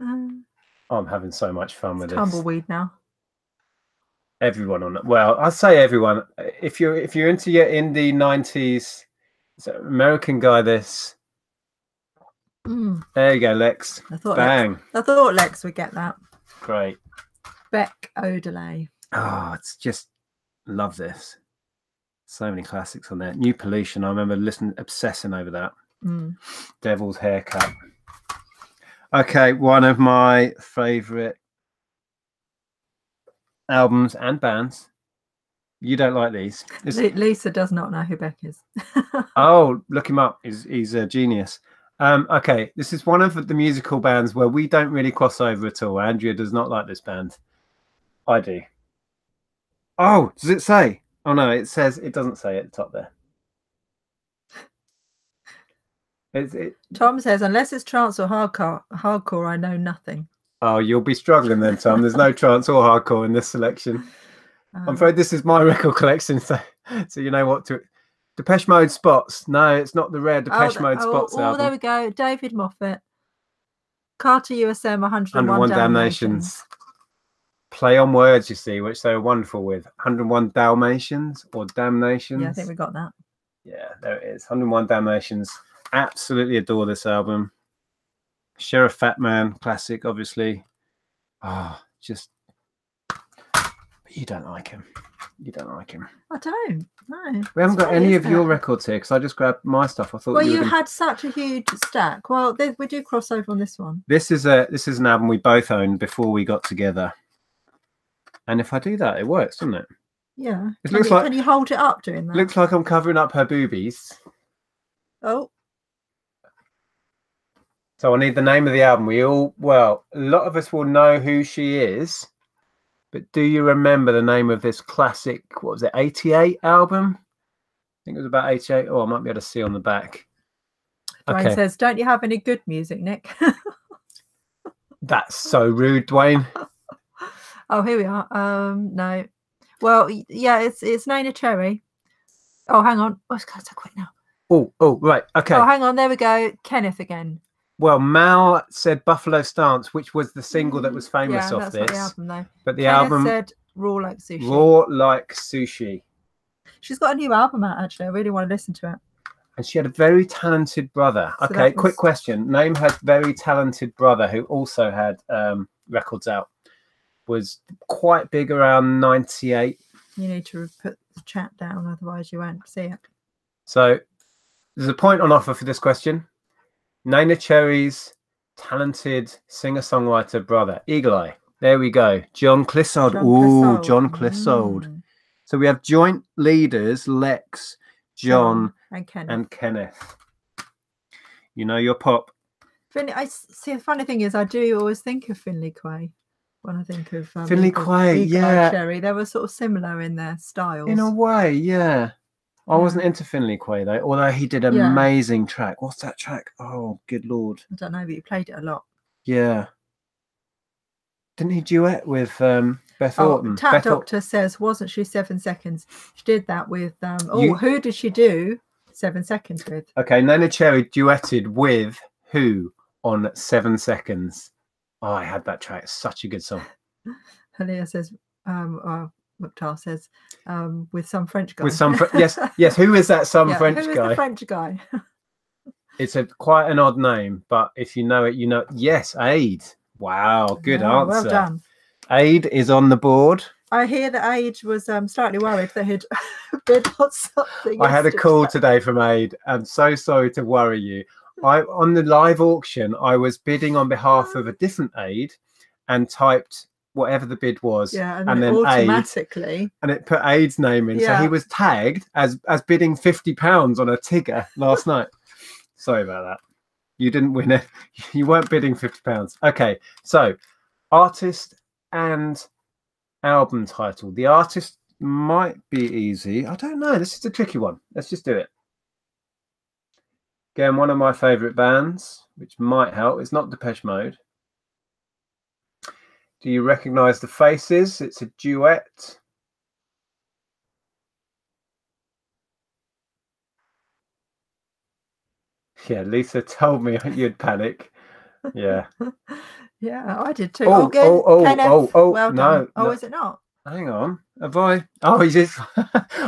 I'm having so much fun with this. Tumbleweed now. Everyone on it. Well, I'd say everyone. If you're into your indie 90s, it's an American guy. This. There you go, Lex. Bang. I thought Lex would get that. Great. Beck Odelay. Oh, it's just love this. So many classics on there. New Pollution. I remember obsessing over that. Devil's Haircut. Okay, one of my favorite albums and bands. You don't like these. Lisa does not know who Beck is. Oh, look him up. He's a genius. Okay, this is one of the musical bands where we don't really cross over at all. Andrea does not like this band. I do. Oh, does it say? Oh no, it doesn't say at the top there. Tom says, unless it's trance or hardcore, I know nothing. Oh, you'll be struggling then, Tom. There's no trance or hardcore in this selection. I'm afraid this is my record collection, so you know what to. Depeche Mode Spots. No, it's not the rare Depeche Mode Spots album. Oh, there we go. David Moffat. Carter USM 101 Dalmatians. Play on words, you see, which they were wonderful with. 101 Dalmatians or Damnations. Yeah, I think we got that. Yeah, there it is. 101 Dalmatians. Absolutely adore this album. Sheriff Fat Man, classic, obviously. Ah, just. But you don't like him. You don't like him. I don't. No. We haven't got any of your records here because I just grabbed my stuff. I thought. Well, you had such a huge stack. Well, we do cross over on this one. This is an album we both owned before we got together. And if I do that, it works, doesn't it? Yeah. Can you hold it up doing that? Looks like I'm covering up her boobies. Oh. So I need the name of the album. A lot of us will know who she is, but do you remember the name of this classic, what was it, 88 album? I think it was about 88. Oh, I might be able to see on the back. Dwayne says, don't you have any good music, Nick? That's so rude, Dwayne. Oh, here we are. No. Well, yeah, it's Nana Cherry. Oh, hang on. Oh, it's going so quick now. Oh, right. Okay. Oh, hang on. There we go. Kenneth again. Well, Mal said Buffalo Stance, which was the single that was famous off this. Not the album, though. But the Kenneth album said Raw Like Sushi. Raw Like Sushi. She's got a new album out, actually. I really want to listen to it. And she had a very talented brother. So okay, quick question. Name her very talented brother who also had records out. Was quite big around 98. You need to put the chat down, otherwise you won't see it. So there's a point on offer for this question. Nana Cherry's talented singer-songwriter brother, Eagle Eye. There we go. John Clissold. Ooh, John Clissold. So we have joint leaders, Lex, John, and Kenneth. You know your pop. I see. The funny thing is, I do always think of Finley Quaye when I think of Finley Quaye. Yeah, Cherry. They were sort of similar in their styles. In a way, yeah. I wasn't into Finley Quaye though, although he did an amazing track. What's that track? Oh, good lord! I don't know, but you played it a lot. Yeah. Didn't he duet with Beth Oh, Orton. Tat Beth Doctor says, wasn't she 7 seconds? She did that with You- who did she do 7 seconds with? Okay, Nana Cherry duetted with who on 7 seconds? Oh, I had that track. It's such a good song. Halia says, Mukhtar says, with some French guy. With some yes. Who is that? Some Yeah, French who is guy. the French guy? It's quite an odd name, but if you know it, you know. Yes, Aid. Wow, good Yeah, answer. well done. Aid is on the board. I hear that Aid was slightly worried that he'd bid on something. I had a call today from Aid. I'm so sorry to worry you. On the live auction, I was bidding on behalf of a different Aid and typed whatever the bid was. Yeah, and then automatically. Aid, and it put Aid's name in. Yeah. So he was tagged as bidding £50 on a Tigger last night. Sorry about that. You didn't win it. You weren't bidding £50. Okay, so artist and album title. The artist might be easy. I don't know. This is a tricky one. Let's just do it. Again, one of my favorite bands, which might help. It's not Depeche Mode. Do you recognize the faces? It's a duet. Yeah, Lisa told me you'd panic. Yeah. Yeah, I did too. Oh, good. Kenneth, well no, done. no. Oh, is it not? Hang on. Have I? Oh, you just.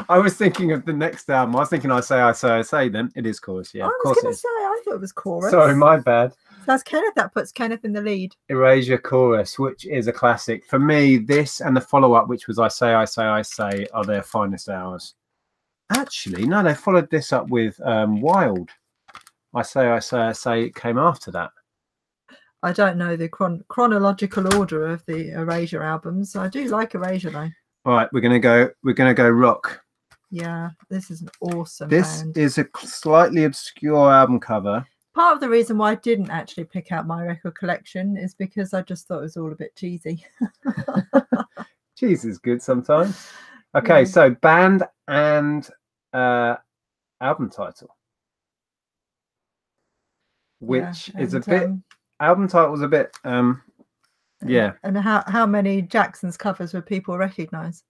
I was thinking of the next album. I was thinking I say then. It is Chorus. Yeah, I of course was it going to is. say, I thought it was Chorus. Sorry, my bad. That's Kenneth. That puts Kenneth in the lead. Erasure Chorus, which is a classic. For me, this and the follow-up, which was I Say, are their finest hours. Actually, no, they followed this up with Wild. I Say came after that. I don't know the chronological order of the Erasure albums. I do like Erasure though. All right, we're gonna go rock. Yeah, this is an awesome This band. is a slightly obscure album cover. Part of the reason why I didn't actually pick out my record collection is because I just thought it was all a bit cheesy. Cheese is good sometimes. Okay, Yeah. so band and album title, which is a bit. Album title's a bit. Yeah. And how many Jackson's covers would people recognize?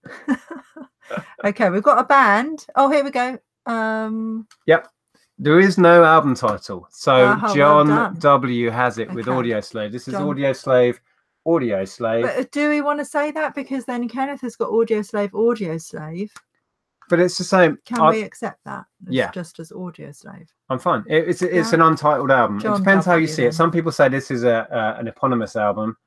Okay, we've got a band. Oh, here we go. Yep. There is no album title. So John well done. W has it with Okay. Audio Slave. This is John. Audio Slave. But do we want to say that? Because then Kenneth has got Audio Slave. But it's the same. Can we accept that? Yeah. Just as Audio Slave. I'm fine. It's an untitled album. John It depends how you W see then. it. Some people say this is an eponymous album.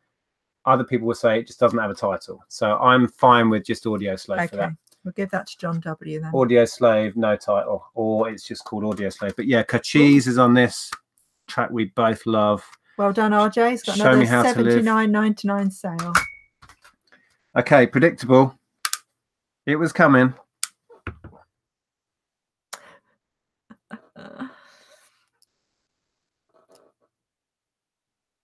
Other people will say it just doesn't have a title. So I'm fine with just Audio Slave for that. Okay, we'll give that to John W then. Audio Slave, no title, or it's just called Audio Slave. But yeah, Kachis is on this track we both love. Well done, RJ. It's got Show Me How another to Live. $79.99 sale. Okay, predictable. It was coming.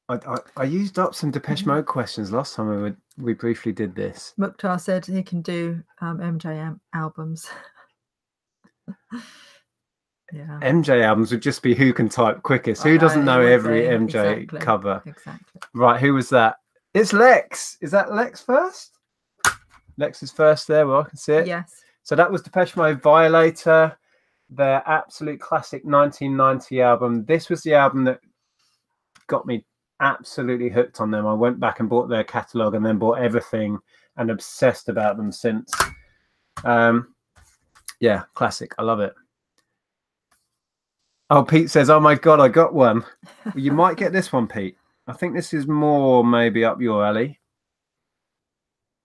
I used up some Depeche Mode questions last time we briefly did this. Mukhtar said he can do MJ albums. Yeah. MJ albums would just be who can type quickest. I Who know, doesn't it know would every be. MJ Exactly. cover? Exactly. Right, who was that? It's Lex. Is that Lex first? Lex is first there. Well, I can see it. Yes. So that was Depeche Mode Violator, their absolute classic 1990 album. This was the album that got me absolutely hooked on them. I went back and bought their catalogue and then bought everything and obsessed about them since. Yeah, classic. I love it. Oh, Pete says, oh my God, I got one. Well, you might get this one, Pete. I think this is more maybe up your alley.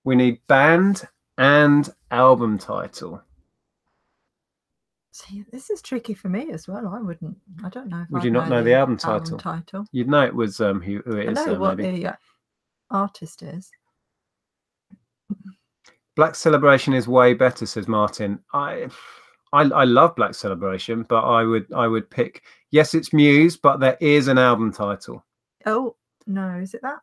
We need band and album title. See, this is tricky for me as well. I don't know. Would you not know the album title? You'd know it was who it is. I know what maybe. the artist is. Black Celebration is way better, says Martin. I love Black Celebration, but I would pick. Yes, it's Muse, but there is an album title. Oh no, is it that?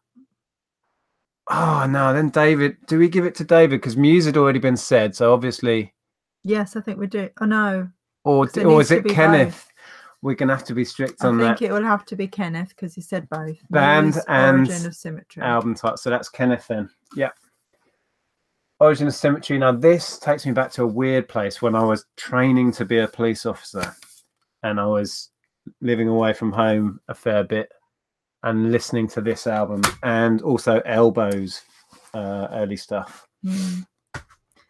Oh no, then David. Do we give it to David because Muse had already been said? So obviously. Yes, I think we do. Oh no. Or is it Kenneth? Both. We're gonna have to be strict on that. I think it will have to be Kenneth because he said both. Band Muse, and Origin of Symmetry. album title. So that's Kenneth then. Yeah. Origin of Symmetry. Now, this takes me back to a weird place when I was training to be a police officer and I was living away from home a fair bit and listening to this album and also Elbow's early stuff.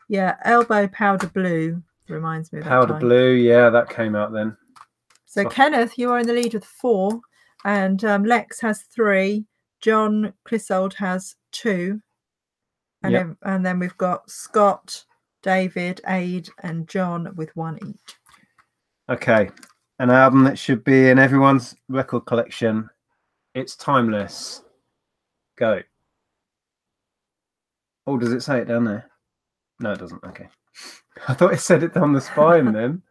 Yeah, Elbow Powder Blue reminds me of that Powder time. Blue, yeah, that came out then. So Kenneth, you are in the lead with 4, and Lex has 3. John Clissold has 2, and then we've got Scott, David, Aid, and John with 1 each. Okay, an album that should be in everyone's record collection. It's timeless. Go. Oh, does it say it down there? No, it doesn't. Okay. I thought it said it down the spine then.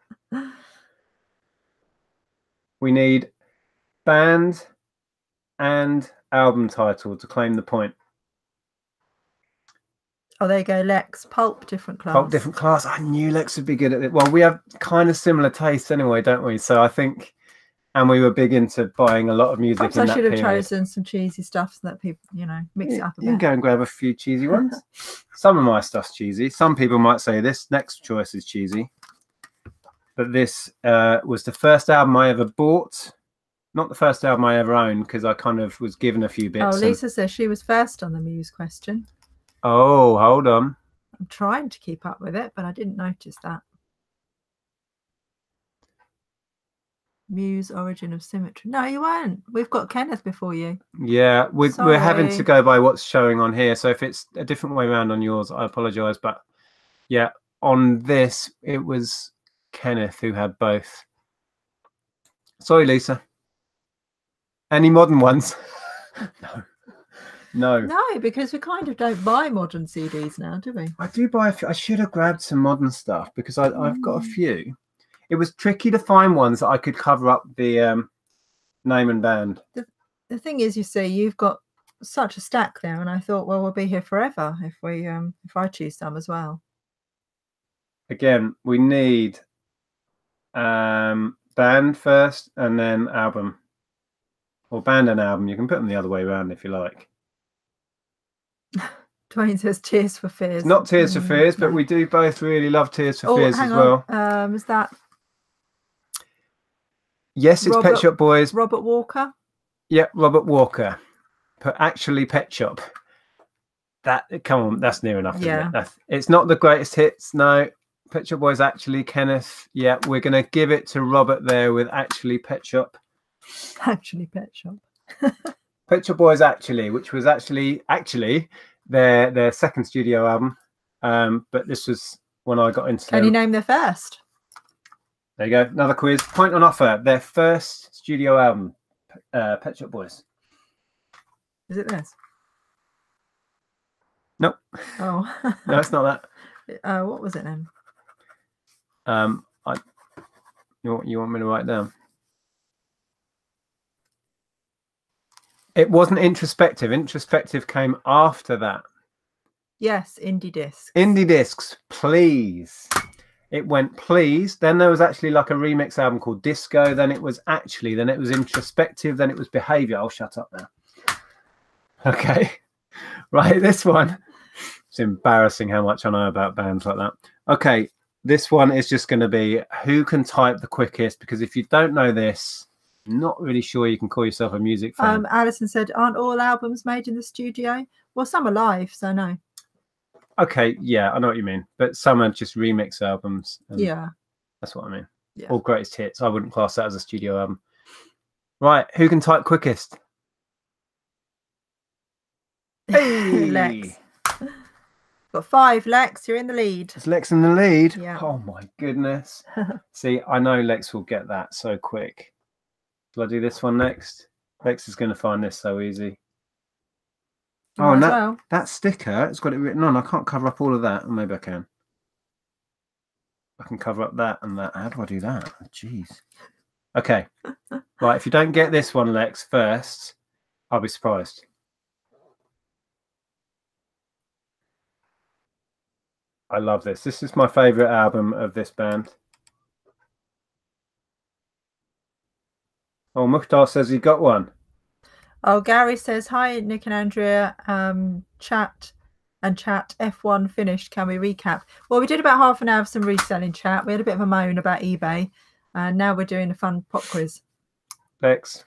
We need band and album title to claim the point. Oh, there you go, Lex. Pulp, different class. Pulp, different class. I knew Lex would be good at it. Well, we have kind of similar tastes anyway, don't we? So I think, and we were big into buying a lot of music. Perhaps in I that should have period. chosen some cheesy stuff so that people, mix it up a bit. You can go and grab a few cheesy ones. Some of my stuff's cheesy. Some people might say this next choice is cheesy. But this was the first album I ever bought. Not the first album I ever owned, because I kind of was given a few bits. Oh, Lisa says she was first on the Muse question. Oh, hold on. I'm trying to keep up with it, but I didn't notice that. Muse, Origin of Symmetry. No, you weren't. We've got Kenneth before you. Yeah, we're having to go by what's showing on here. So if it's a different way around on yours, I apologise. But yeah, on this, it was Kenneth who had both. Sorry, Lisa. Any modern ones? No, because we kind of don't buy modern CDs now, do we? I do buy a few. I should have grabbed some modern stuff because I've got a few. It was tricky to find ones that I could cover up the name and band. The thing is, you see, you've got such a stack there, and I thought, well, we'll be here forever if we if I choose some as well. Again, we need band first and then album, or band and album. You can put them the other way around if you like. Dwayne says Tears for Fears. It's not Tears for Fears, but we do both really love Tears for Fears as well. Is that? Yes, it's Pet Shop Boys. Robert Walker. Yeah, Robert Walker. But actually, Pet Shop. Come on, that's near enough. Yeah, isn't it? It's not the greatest hits. No, Pet Shop Boys. Actually, Kenneth. Yeah, we're gonna give it to Robert there with actually Pet Shop. Actually, Pet Shop. Pet Shop Boys actually, which was actually their second studio album. But this was when I got into. Can you name their first? There you go. Another quiz. Point on offer. Their first studio album, Pet Shop Boys. Is it this? Nope. Oh. No, it's not that. What was it then? You want me to write down? It wasn't Introspective. Introspective came after that. Yes, Indie Discs. Indie Discs, Please. It went Please. Then there was actually like a remix album called Disco. Then it was Introspective. Then it was Behavior. I'll shut up now. Okay. Right, this one. It's embarrassing how much I know about bands like that. Okay, this one is just going to be who can type the quickest, because if you don't know this, I'm not really sure you can call yourself a music fan. Alison said, aren't all albums made in the studio? Well, some are live, so no. Okay, yeah, I know what you mean. But some are just remix albums. Yeah. That's what I mean. Yeah. Or greatest hits. I wouldn't class that as a studio album. Right, who can type quickest? Hey! Lex. Got 5, Lex. You're in the lead. Is Lex in the lead? Yeah. Oh my goodness. See, I know Lex will get that so quick. Shall I do this one next? Lex is going to find this so easy. Oh, and that sticker, it's got it written on. I can't cover up all of that. Or maybe I can. I can cover up that and that. How do I do that? Jeez. Okay. Right, if you don't get this one, Lex, first, I'll be surprised. I love this. This is my favourite album of this band. Oh, Mukhtar says he got one. Oh, Gary says, hi, Nick and Andrea. Chat and chat. F1 finished. Can we recap? Well, we did about half an hour of some reselling chat. We had a bit of a moan about eBay, and now we're doing a fun pop quiz. Lex.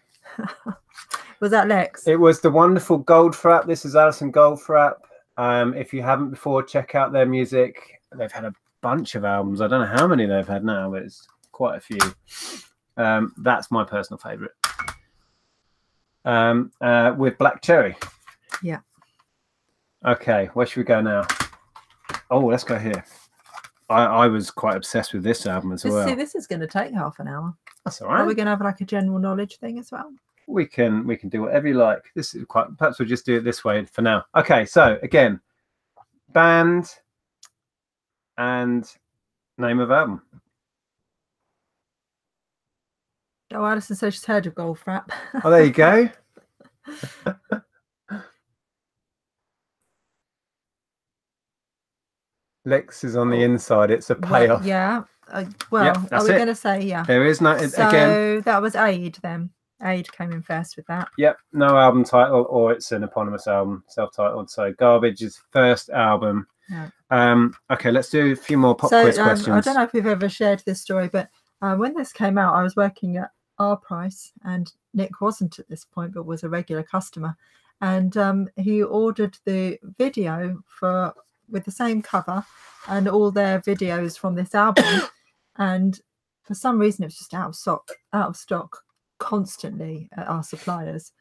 Was that Lex? It was the wonderful Goldfrapp. This is Alison Goldfrapp. If you haven't before, check out their music. They've had a bunch of albums. I don't know how many they've had now, but it's quite a few. That's my personal favourite. With Black Cherry. Yeah. Okay, where should we go now? Oh, let's go here. I was quite obsessed with this album as well. See, this is going to take half an hour. That's all right. Are we going to have like a general knowledge thing as well? We can do whatever you like. This is quite. Perhaps we'll just do it this way for now. Okay, so again, band and name of album. Oh, Alison says she's heard of Goldfrapp. Oh, there you go. Lex is on the inside. It's a payoff. Well, yeah. Are we going to say yeah? There is no so again. That was Aid then. Aid came in first with that. Yep, no album title, or it's an eponymous album, self-titled. So Garbage is first album. Yeah. Okay, let's do a few more pop quiz questions. I don't know if we've ever shared this story, but when this came out, I was working at Our Price, and Nick wasn't at this point, but was a regular customer, and he ordered the video with the same cover and all their videos from this album, and for some reason it was just out of stock constantly at our suppliers.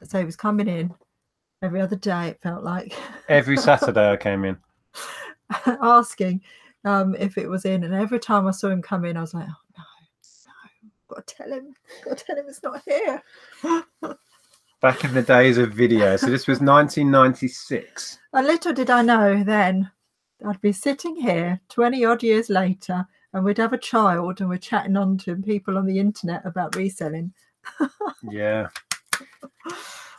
So he was coming in every other day, it felt like. Every Saturday I came in asking if it was in, and every time I saw him come in I was like, oh no, got to tell him it's not here. Back in the days of video. So this was 1996. And little did I know then I'd be sitting here 20 odd years later and we'd have a child and we're chatting on to people on the internet about reselling. Yeah.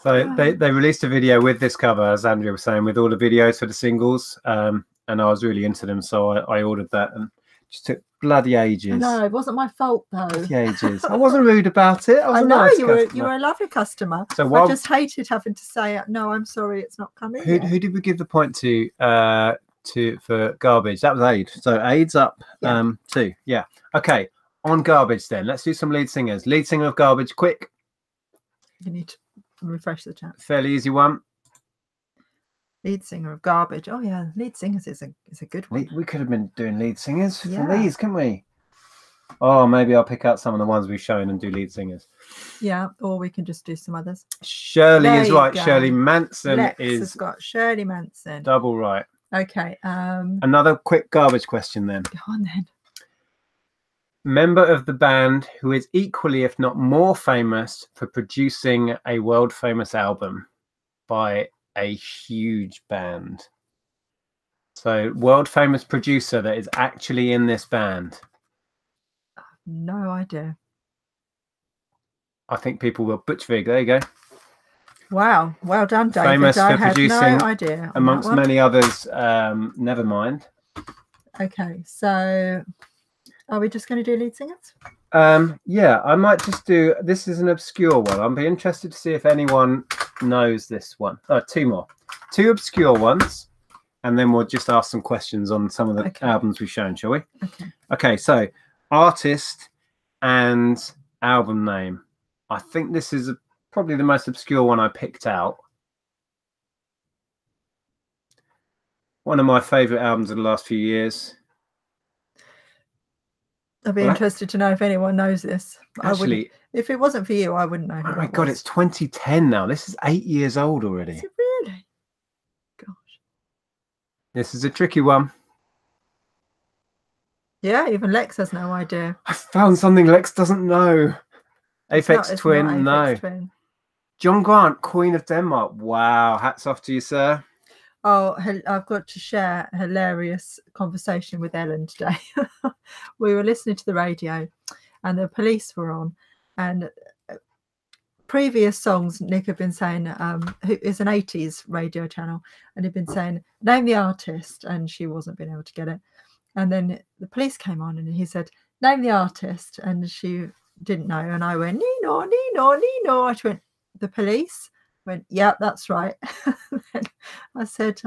So they released a video with this cover, as Andrea was saying, with all the videos for the singles, and I was really into them, so I ordered that, and it just took bloody ages. No, it wasn't my fault though. Ages. I wasn't rude about it. I know you were a lovely customer. So I just hated having to say, no, I'm sorry, it's not coming. Who did we give the point to for Garbage? That was Aid. So Aid's up 2. Yeah. Okay. On Garbage then, let's do some lead singers. Lead singer of Garbage, quick. You need to refresh the chat. Fairly easy one. Lead singer of Garbage. Oh yeah, lead singers is a good one. We could have been doing lead singers for these, couldn't we? Oh, maybe I'll pick out some of the ones we've shown and do lead singers. Yeah, or we can just do some others. Shirley is right. Go. Shirley Manson Lex has got Shirley Manson. Double right. Okay. Another quick Garbage question then. Go on then. Member of the band who is equally, if not more, famous for producing a world famous album by a huge band. So, world famous producer that is actually in this band. No idea. I think people will. Butch Vig, there you go. Wow, well done, David. Famous for producing, no idea amongst many others. Nevermind. Okay, so are we just going to do lead singers? Yeah, I might just do. This is an obscure one. I'll be interested to see if anyone knows this one. Oh, 2 more. 2 obscure ones, and then we'll just ask some questions on some of the albums we've shown, shall we? Okay, so artist and album name. I think this is probably the most obscure one I picked out. One of my favourite albums of the last few years. I'd be interested to know if anyone knows this. Actually, if it wasn't for you, I wouldn't know. Oh my God, it's 2010 now. This is 8 years old already. Is it really? Gosh. This is a tricky one. Yeah, even Lex has no idea. I found something Lex doesn't know. Aphex Twin, no. Twin. John Grant, Queen of Denmark. Wow, hats off to you, sir. Oh, I've got to share a hilarious conversation with Ellen today. We were listening to the radio and the police were on, and previous songs Nick had been saying, who is an 80s radio channel, and he'd been saying, name the artist, and she wasn't being able to get it. And then the police came on and he said, name the artist, and she didn't know. And I went, Nino, Nino, Nino. I went, the police? Went, yeah, that's right. Then I said,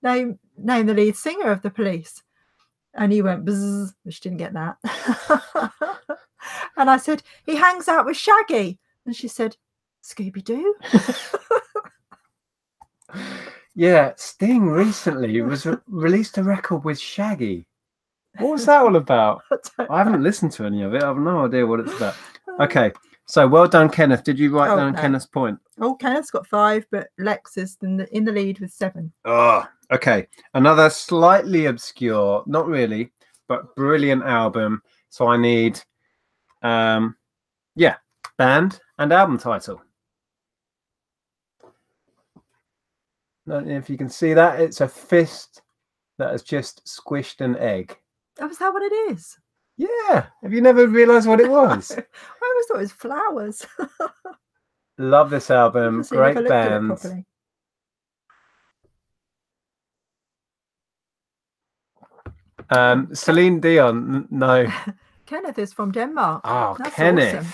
name the lead singer of the Police. And he went, bzzz, which didn't get that. And I said, he hangs out with Shaggy. And she said, Scooby-Doo. Yeah, Sting recently released a record with Shaggy. What was that all about? I haven't listened to any of it. I have no idea what it's about. Okay, so well done, Kenneth. Did you write down Kenneth's point? Oh, Kenneth's got 5, but Lex is in the lead with 7. Oh, okay. Another slightly obscure, not really, but brilliant album. So I need, band and album title. Don't know if you can see that. It's a fist that has just squished an egg. Oh, is that what it is? Yeah. Have you never realised what it was? I always thought it was flowers. Love this album. Great band. Celine Dion, no. Kenneth is from Denmark. Oh, that's Kenneth. Awesome.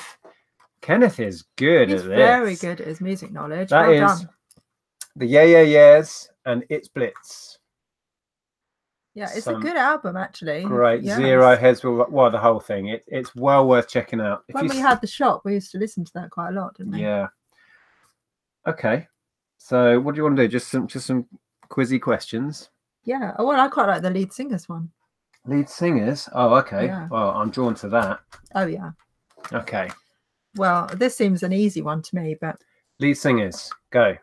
Kenneth is good He's at this. Very good at his music knowledge. That well is done. The Yeah Yeah Yeahs and It's Blitz. Yeah, it's a good album, actually. Great. Yes. Zero Heads Will... Well, the whole thing. It's well worth checking out. When we had the shop, we used to listen to that quite a lot, didn't we? Yeah. Okay. So what do you want to do? Just some quizzy questions? Yeah. Oh, well, I quite like the lead singers one. Lead singers? Oh, okay. Yeah. Well, I'm drawn to that. Oh, yeah. Okay. Well, this seems an easy one to me, but... Lead singers, go.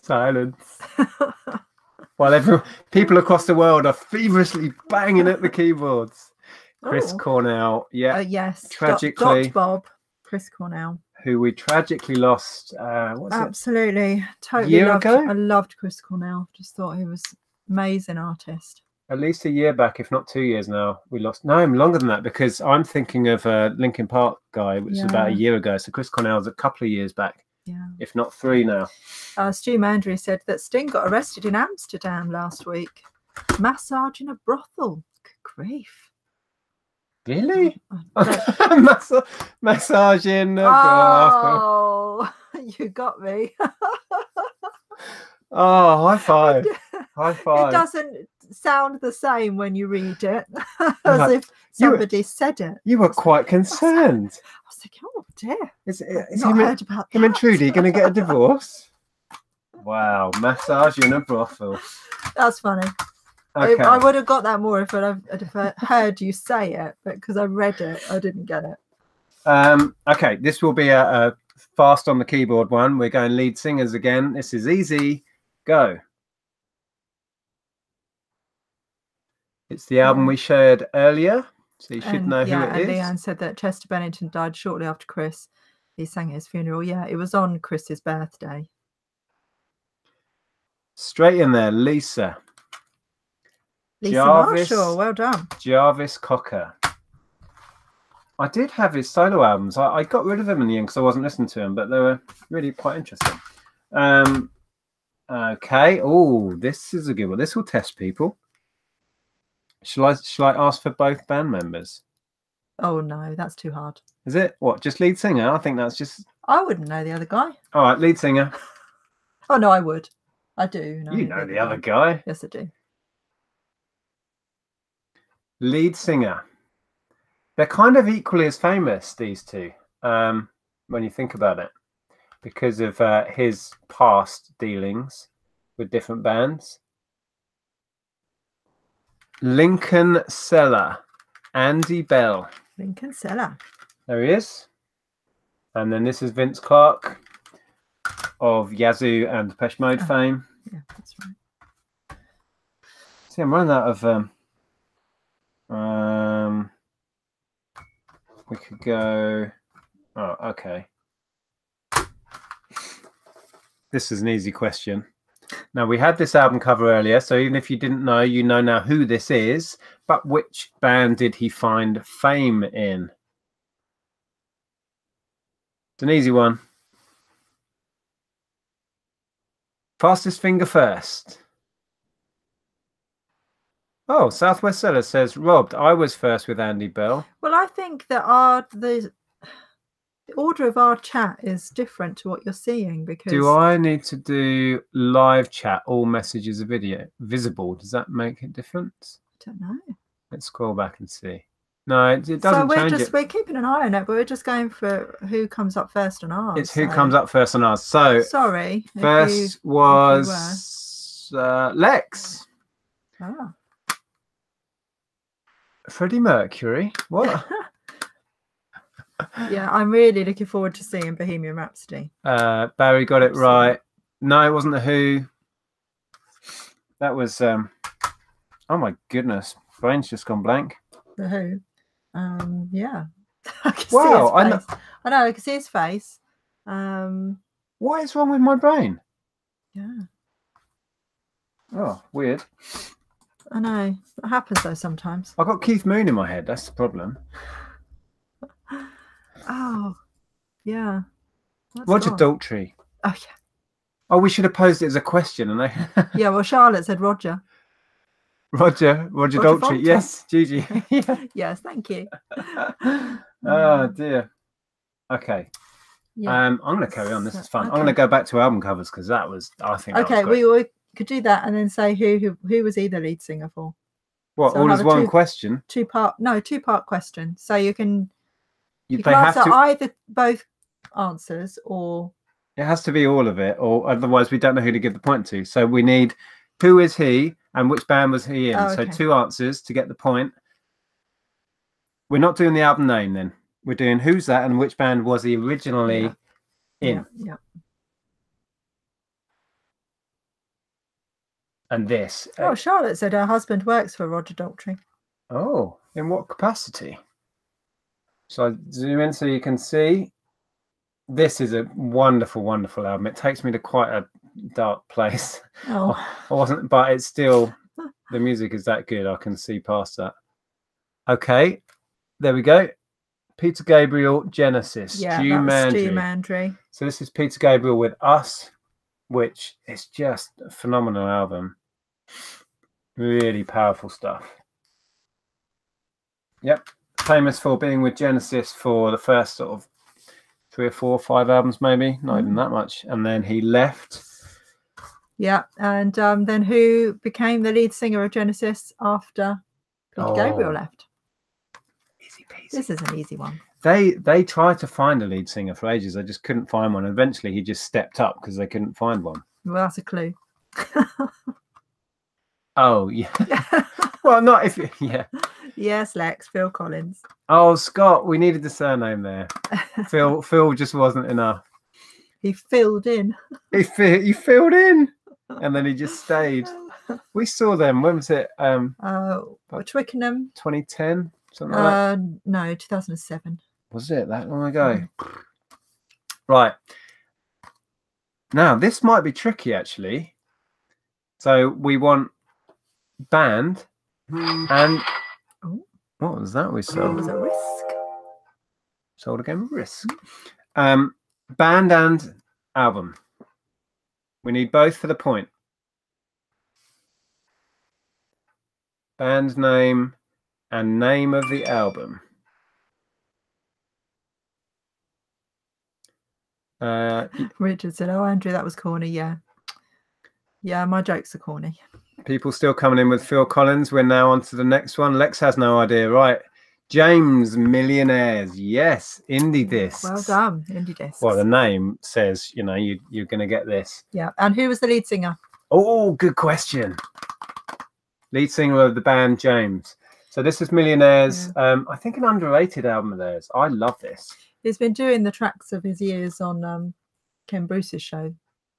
Silence. While people across the world are feverishly banging at the keyboards. Chris Cornell, yeah. Yes. Tragically. Dot Bob, Chris Cornell. Who we tragically lost. Absolutely. Totally year loved. ago? I loved Chris Cornell. Just thought he was amazing artist. At least a year back, if not 2 years now, we lost. No, longer than that, because I'm thinking of a Linkin Park guy, which is about a year ago. So Chris Cornell's a couple of years back. Yeah. If not 3 now. Stu Mandry said that Sting got arrested in Amsterdam last week. Massage in a brothel. Good grief. Really? Massage in a brothel. Oh, you got me. Oh, high five. High five. It doesn't sound the same when you read it as if somebody said it. You were quite concerned. I was thinking, oh dear. Is him and Trudy going to get a divorce? Wow, massage in a brothel. That's funny. Okay. I would have got that more if I'd heard you say it, but because I read it, I didn't get it. Okay, this will be a fast on the keyboard one. We're going lead singers again. This is easy. Go. It's the album we shared earlier, so you should know who it is. And Leanne said that Chester Bennington died shortly after Chris. He sang at his funeral. Yeah, it was on Chris's birthday. Straight in there, Lisa. Lisa Marshall, well done. Jarvis Cocker. I did have his solo albums. I got rid of them in the end because I wasn't listening to them, but they were really quite interesting. Okay. Oh, this is a good one. This will test people. Shall I ask for both band members? Oh no, that's too hard. Is it? What? Just lead singer? I think that's just. I wouldn't know the other guy. All right, lead singer. Oh no, I would. I do. You know the other guy. Yes, I do. Lead singer. They're kind of equally as famous, these two, when you think about it, because of his past dealings with different bands. Lincoln Cellar, Andy Bell. Lincoln Cellar. There he is. And then this is Vince Clarke of Yazoo and Depeche Mode fame. Yeah, that's right. See, I'm running out of... we could go... Oh, okay. This is an easy question. Now, we had this album cover earlier, so even if you didn't know, you know now who this is. But which band did he find fame in? It's an easy one. Fastest finger first. Oh, Southwest Seller says, robbed. I was first with Andy Bell. Well, I think that The order of our chat is different to what you're seeing because. Do I need to do live chat? All messages are video visible. Does that make a difference? I don't know. Let's scroll back and see. No, it doesn't so change it. We're keeping an eye on it, but we're just going for who comes up first on ours. It's who comes up first on ours. So sorry. First was Lex. Ah. Freddie Mercury. What? Yeah, I'm really looking forward to seeing Bohemian Rhapsody. Barry got it right. No, it wasn't the Who. That was oh my goodness, brain's just gone blank. The Who. Yeah. I can Wow, see his face. I know, I can see his face. What is wrong with my brain? Yeah. Oh, weird. I know. It happens though sometimes. I've got Keith Moon in my head, that's the problem. Oh, yeah. Roger Daltrey. Oh, yeah. Oh, we should have posed it as a question, and they. Yeah, well, Charlotte said Roger. Roger Daltrey. Fonte. Yes, Gigi. Yes, thank you. Oh dear. Okay. Yeah. I'm going to carry on. This is fun. Okay. I'm going to go back to album covers because that was, I think. That Okay, was great. we could do that and then say who was he the lead singer for? What? So All have is a one question. Two-part question. So you can They can have answer to. either both answers or. It has to be all of it, or otherwise we don't know who to give the point to. So we need who is he and which band was he in. Oh, okay. So 2 answers to get the point. We're not doing the album name then. We're doing who's that and which band was he originally in. Yeah. And this. Oh, Charlotte said her husband works for Roger Daltrey. Oh, in what capacity? So I zoom in so you can see. This is a wonderful, wonderful album. It takes me to quite a dark place. Oh. I wasn't, but it's still, the music is that good. I can see past that. Okay, there we go. Peter Gabriel, Genesis. Yeah, Stu that was Mandry. Stu Mandry. So this is Peter Gabriel with Us, which is just a phenomenal album. Really powerful stuff. Yep. Famous for being with Genesis for the first sort of 3 or 4 or 5 albums, maybe. Not even that much. And then he left. Yeah. And then who became the lead singer of Genesis after Peter Gabriel left? Easy peasy. This is an easy one. They tried to find a lead singer for ages. They just couldn't find one. Eventually, he just stepped up because they couldn't find one. Well, that's a clue. Oh, yeah. Well, not if... Yeah. Yes, Lex, Phil Collins. Oh, Scott, we needed the surname there. Phil just wasn't enough. He filled in. He filled in, and then he just stayed. We saw them. When was it? Twickenham. 2010, something like that. No, 2007. Was it that long ago? Right. Now this might be tricky, actually. So we want band and. What was that we sold? It was a risk. Sold a game of Risk. Band and album. We need both for the point. Band name and name of the album. Richard said, "Oh, Andrew, that was corny." Yeah, my jokes are corny. People still coming in with Phil Collins. We're now on to the next one. Lex has no idea. Right. James Millionaires. Yes. Indie Discs. Well done. Indie Discs. Well, the name says, you know, you're going to get this. Yeah. And who was the lead singer? Oh, good question. Lead singer of the band, James. So this is Millionaires. Yeah. I think an underrated album of theirs. I love this. He's been doing the tracks of his years on Ken Bruce's show.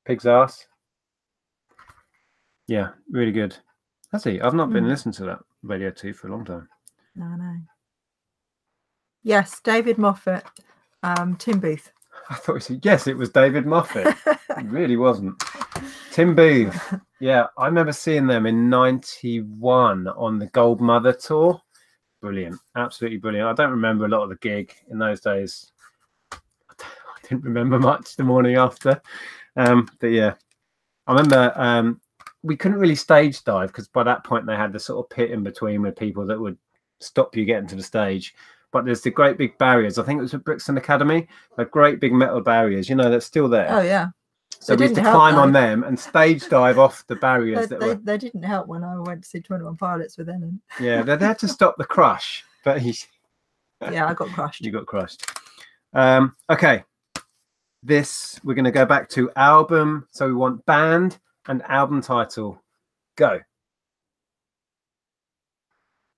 Pig's Ass. Yeah, really good. Has he? I've not been listening to that Radio 2 for a long time. No. Yes, David Moffat, Tim Booth. I thought he said, yes, it was David Moffat. It really wasn't. Tim Booth. Yeah, I remember seeing them in 91 on the Gold Mother tour. Brilliant. Absolutely brilliant. I don't remember a lot of the gig in those days. I didn't remember much the morning after. But yeah, I remember... we couldn't really stage dive because by that point they had the sort of pit in between with people that would stop you getting to the stage. but there's the great big barriers. I think it was at Brixton Academy, the great big metal barriers, you know, that's still there. Oh yeah. So we used to climb on them and stage dive off the barriers. They didn't help when I went to see 21 Pilots with Ellen. Yeah, they're there to stop the crush, but he's... Yeah, I got crushed. You got crushed. Okay. We're going to go back to album. So we want band and album title. Go.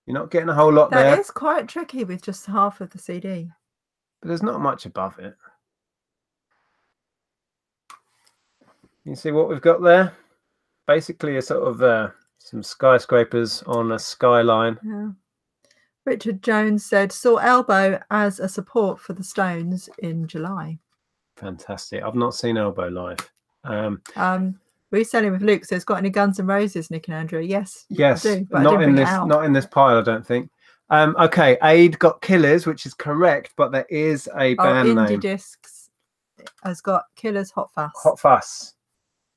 You're not getting a whole lot there. That is quite tricky with just half of the CD. But there's not much above it. You see what we've got there? Basically a sort of some skyscrapers on a skyline. Yeah. Richard Jones said, saw Elbow as a support for the Stones in July. Fantastic. I've not seen Elbow live. Reselling with Luke says, got any Guns N' Roses, Nick and Andrea? Yes. Yes. I do, but not in this pile, I don't think. Okay, Aid got Killers, which is correct, but there is a band name. Indie Discs has got Killers Hot Fuss. Hot Fuss,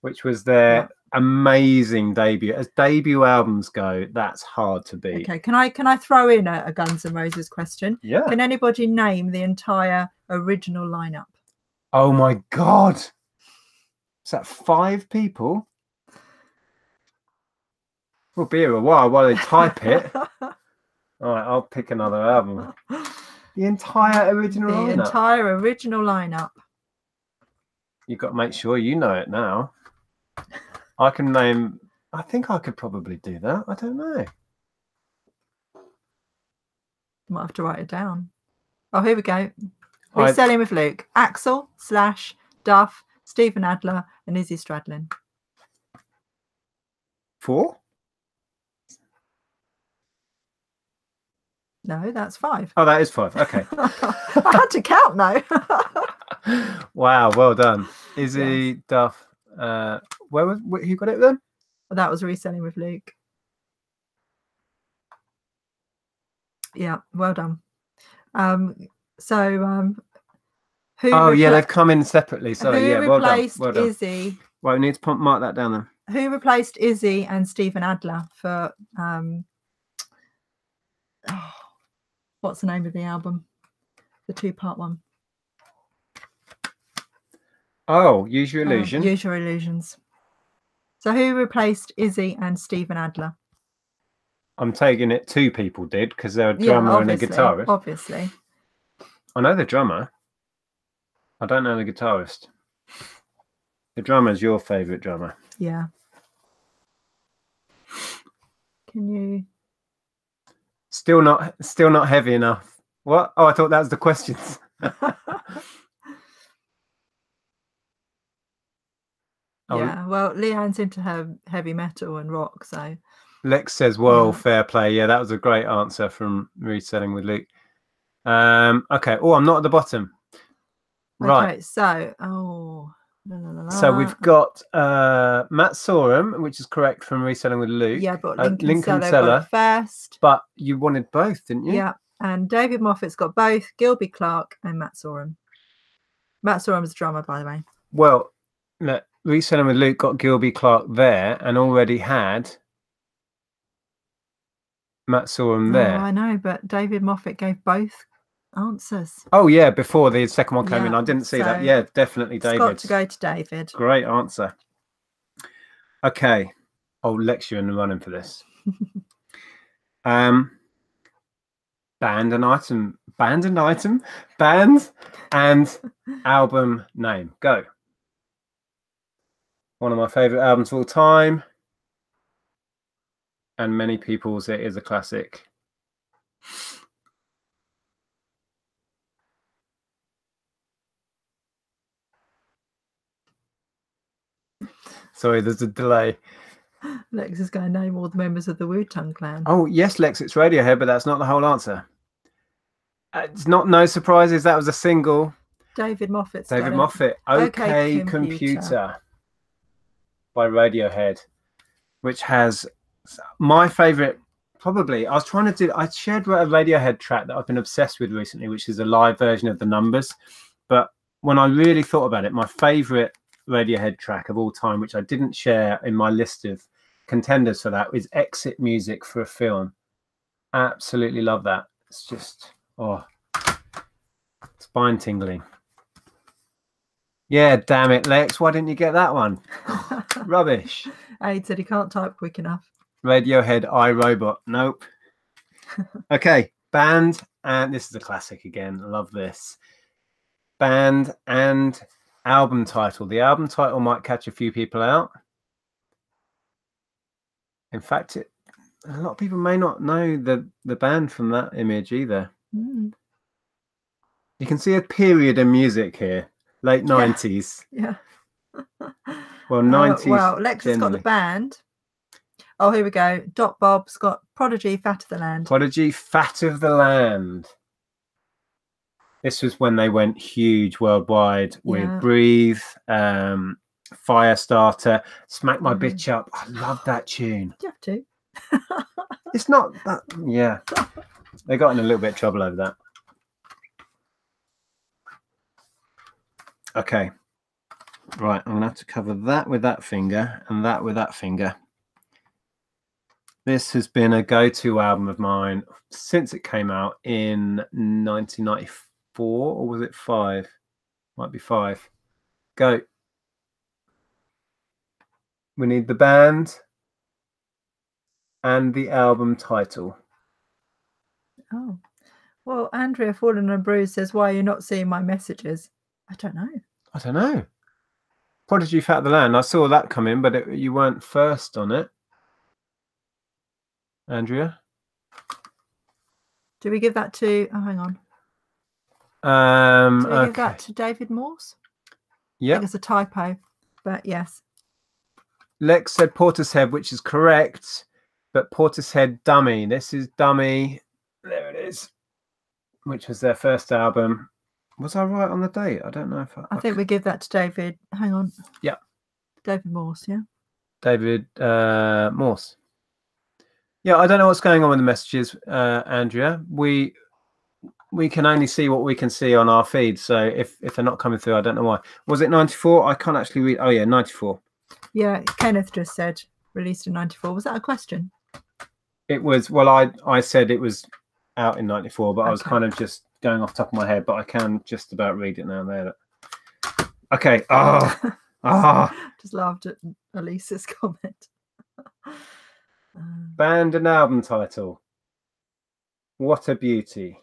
which was their amazing debut. As debut albums go, that's hard to beat. Okay, can I throw in a Guns N' Roses question? Yeah. Can anybody name the entire original lineup? Oh my God. Is that 5 people? We'll be here a while they type it. All right, I'll pick another album. The entire original lineup. The entire original lineup. You've got to make sure you know it now. I can name... I think I could probably do that. I don't know. Might have to write it down. Oh, here we go. Reselling with Luke. Axel, Slash, Duff, Stephen Adler, and Izzy Stradlin. 4? No, that's 5. Oh, that is 5. Okay. I had to count now. Wow, well done. Izzy, Duff. Who got it then? Well, that was Reselling with Luke. Yeah, well done. They've come in separately. Sorry, who replaced Izzy? Well, we need to mark that down then. Who replaced Izzy and Stephen Adler for what's the name of the album? The 2-part one. Oh, Use Your Illusion. Use Your Illusions. So who replaced Izzy and Stephen Adler? I'm taking it 2 people did, because they're a drummer and a guitarist. Obviously. I know the drummer. I don't know the guitarist. The drummer's your favourite drummer. Yeah. Can you... Still not heavy enough. What? Oh, I thought that was the questions. Yeah, well, Leanne's into her heavy metal and rock, so... Lex says, well, fair play. Yeah, that was a great answer from Reselling with Luke. Okay. Oh, I'm not at the bottom. Right. Okay, so... So we've got Matt Sorum, which is correct from Reselling with Luke. Yeah, but Lincoln Seller first. But you wanted both, didn't you? Yeah, and David Moffat's got both Gilby Clarke and Matt Sorum. Matt Sorum's a drummer, by the way. Well, look, Reselling with Luke got Gilby Clarke there and already had Matt Sorum there. Oh, I know, but David Moffat gave both answers. Oh, yeah, before the second one came in. I didn't see that. Yeah, definitely David. Got to go to David. Great answer. Okay. Oh, Lex, you're in the running for this. Band and album name. Go. One of my favourite albums of all time. And many people's it is a classic. Sorry, there's a delay. Lex is going to name all the members of the Wu-Tang Clan. Oh, yes, Lex, it's Radiohead, but that's not the whole answer. It's not No Surprises. That was a single. David Moffat. David Moffat. Okay, Computer by Radiohead, which has my favourite, probably. I shared a Radiohead track that I've been obsessed with recently, which is a live version of The Numbers. But when I really thought about it, my favourite Radiohead track of all time, which I didn't share in my list of contenders for that, is Exit Music for a Film. Absolutely love that. It's just Oh, spine tingling. Yeah, damn it, Lex. Why didn't you get that one? Rubbish. Aid said he can't type quick enough. Radiohead, iRobot. Nope. Okay, band, and this is a classic again. I love this. Band and album title. The album title might catch a few people out. In fact, a lot of people may not know the band from that image either. Mm. You can see a period in music here. Late 90s. Yeah. Well, 90s. Well, Lex has got the band. Oh, here we go. Dot Bob's got Prodigy, Fat of the Land. Prodigy, Fat of the Land. This was when they went huge worldwide with Breathe, Firestarter, Smack My Bitch Up. I love that tune. You have to. It's not that, yeah. They got in a little bit of trouble over that. Okay. Right, I'm going to have to cover that with that finger and that with that finger. This has been a go-to album of mine since it came out in 1994, or was it 5? Might be 5. Go. We need the band and the album title. Oh. Well, Andrea Fallen and Bruce says, why are you not seeing my messages? I don't know. I don't know. Prodigy, Fat of the Land. I saw that come in, but you weren't first on it. Andrea? Do we give that to... Oh, hang on. Do we give that to David Morse? Yeah. I think it's a typo, but yes. Lex said Portishead, which is correct, but Portishead Dummy. This is Dummy. There it is. Which was their first album. Was I right on the date? I don't know if I think we give that to David. Hang on. Yeah. David Morse, yeah. David Morse. Yeah, I don't know what's going on with the messages, Andrea. We can only see what we can see on our feed. So if they're not coming through, I don't know why. Was it 94? I can't actually read. Oh, yeah, 94. Yeah, Kenneth just said released in 94. Was that a question? It was. Well, I said it was out in 94, but I was kind of just going off the top of my head, but I can just about read it now and there. Okay. Just laughed at Elisa's comment. Band and album title. What a beauty.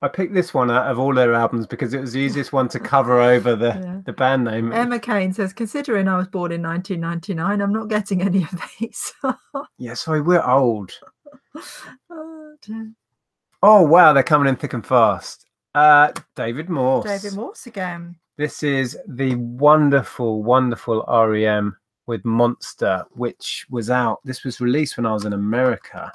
I picked this one out of all their albums because it was the easiest one to cover over the band name. Emma Kane says, considering I was born in 1999, I'm not getting any of these. Yeah, sorry, we're old. Oh, dear. Oh, wow, they're coming in thick and fast. David Morse. David Morse again. This is the wonderful, wonderful REM with Monster, which was out. This was released when I was in America.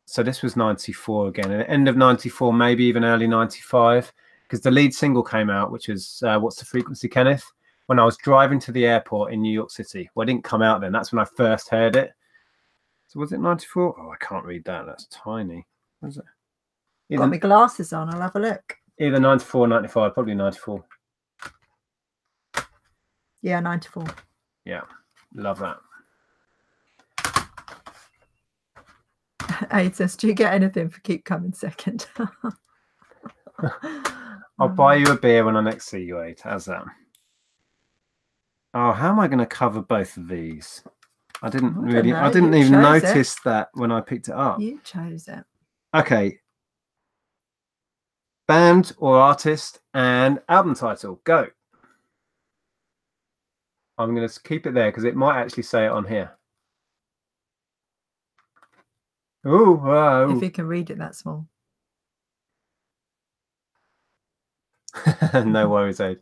So this was 94 again, and end of 94, maybe even early 95, because the lead single came out, which is What's the Frequency, Kenneth? When I was driving to the airport in New York City. Well, it didn't come out then. That's when I first heard it. So was it 94? Oh, I can't read that. That's tiny. What is it? Got my glasses on. I'll have a look. Either 94 or 95. Probably 94. Yeah, 94. Yeah, love that. Aid says, do you get anything for keep coming second? I'll buy you a beer when I next see you, Aid. How's that? Oh, how am I going to cover both of these? I didn't even notice that when I picked it up. You chose it. Okay. Band or artist and album title. Go. I'm going to keep it there because it might actually say it on here. Oh, wow. If you can read it that small. No worries, Aid.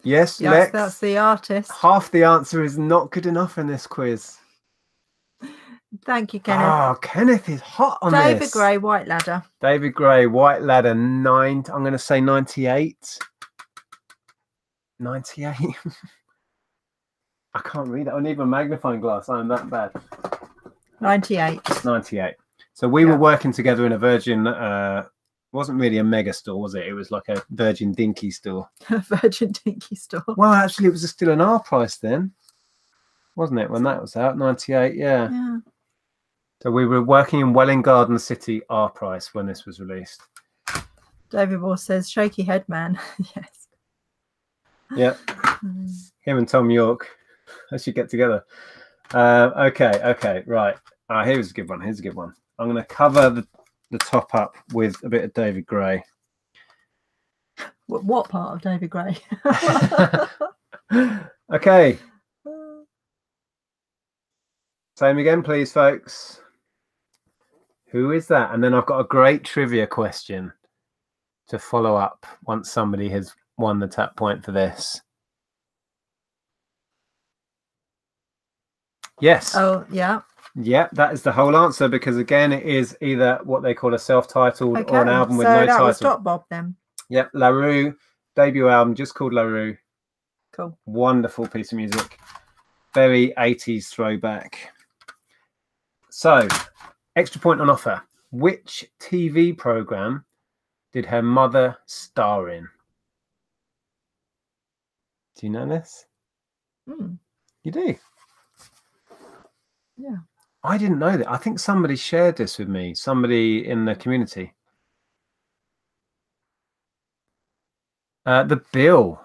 Yes, Lex, that's the artist. Half the answer is not good enough in this quiz. Thank you, Kenneth. Oh, Kenneth is hot on this. David Gray, White Ladder. David Gray, White Ladder, 9. I'm going to say 98. 98. I can't read it. I need my magnifying glass. I'm that bad. 98. 98. So we were working together in a Virgin. Wasn't really a mega store, was it? It was like a Virgin Dinky store. Virgin Dinky store. Well, actually, it was still an R price then, wasn't it? When that was out, 98. Yeah. So we were working in Welwyn Garden City, R Price, when this was released. David Moore says, shaky head man. Yes. Yeah. Him and Tom York. They should get together. Okay, right. Here's a good one. Here's a good one. I'm going to cover the top up with a bit of David Gray. What part of David Gray? Okay. Same again, please, folks. Who is that? And then I've got a great trivia question to follow up once somebody has won the tap point for this. Yes. Oh, yeah. Yeah, that is the whole answer, because again, it is either what they call a self-titled or an album with no title. So that title. was Stop Bob then. Yep, La Rue, debut album, just called La Rue. Cool. Wonderful piece of music. Very 80s throwback. So, extra point on offer. Which TV program did her mother star in? Do you know this? You do? Yeah. I didn't know that. I think somebody shared this with me, somebody in the community. The Bill.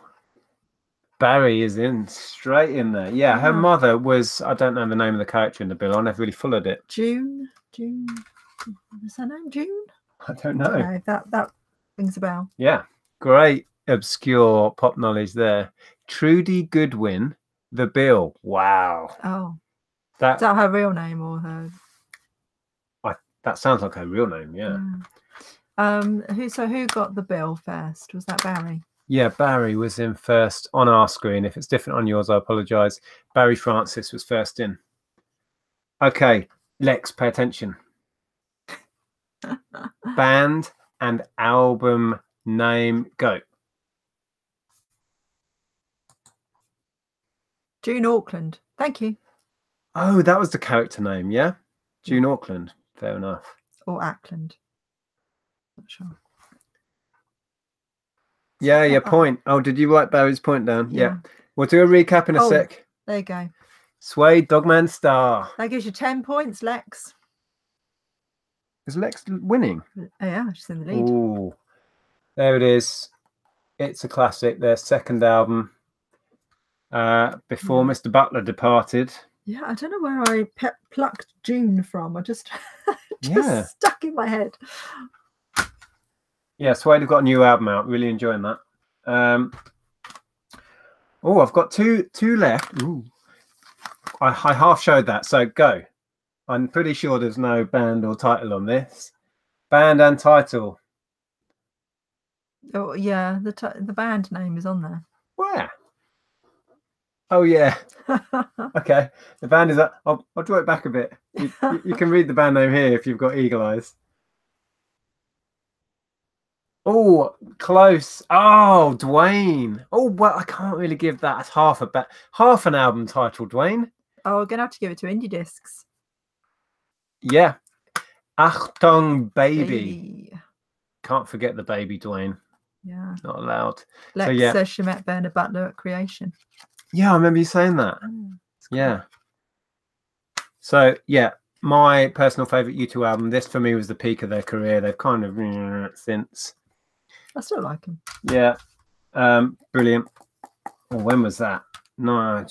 Barry is in straight in there. Yeah, her mother was, I don't know the name of the character in the Bill. I never really followed it. June. Is her name June? I don't know. No, that rings a bell. Yeah, great obscure pop knowledge there. Trudy Goodwin, the Bill. Wow. Oh, is that her real name or her? That sounds like her real name. Yeah. Who got the Bill first? Was that Barry? Yeah, Barry was in first on our screen. If it's different on yours, I apologize. Barry Francis was first in. Okay, Lex, pay attention. Band and album name, go. June Auckland. Thank you. Oh, that was the character name, yeah? June Auckland. Fair enough. Or Ackland. Not sure. Yeah, your point. Oh, did you write Barry's point down? Yeah. We'll do a recap in a sec. There you go. Suede, Dogman, Star. That gives you 10 points, Lex. Is Lex winning? Oh, yeah, she's in the lead. Ooh, there it is. It's a classic. Their second album. Before Mr. Butler departed. Yeah, I don't know where I plucked June from. I just stuck in my head. Yeah, Suede have got a new album out. Really enjoying that. Oh, I've got two left. Ooh. I half showed that, so go. I'm pretty sure there's no band or title on this. Band and title. Oh yeah, the band name is on there. Where? Oh yeah. Okay. The band is up. I'll draw it back a bit. You can read the band name here if you've got eagle eyes. Oh, close. Oh, Dwayne. Oh, well, I can't really give that half an album title, Dwayne. Oh, we're gonna have to give it to Indie Discs. Yeah. Achtung, baby. Can't forget the baby, Dwayne. Yeah. Not allowed. Lex says she met Bernard Butler at Creation. Yeah, I remember you saying that. Yeah. So, yeah, my personal favourite U2 album. This, for me, was the peak of their career. They've kind of since. I still like them. Yeah. Brilliant. Well, when was that? No,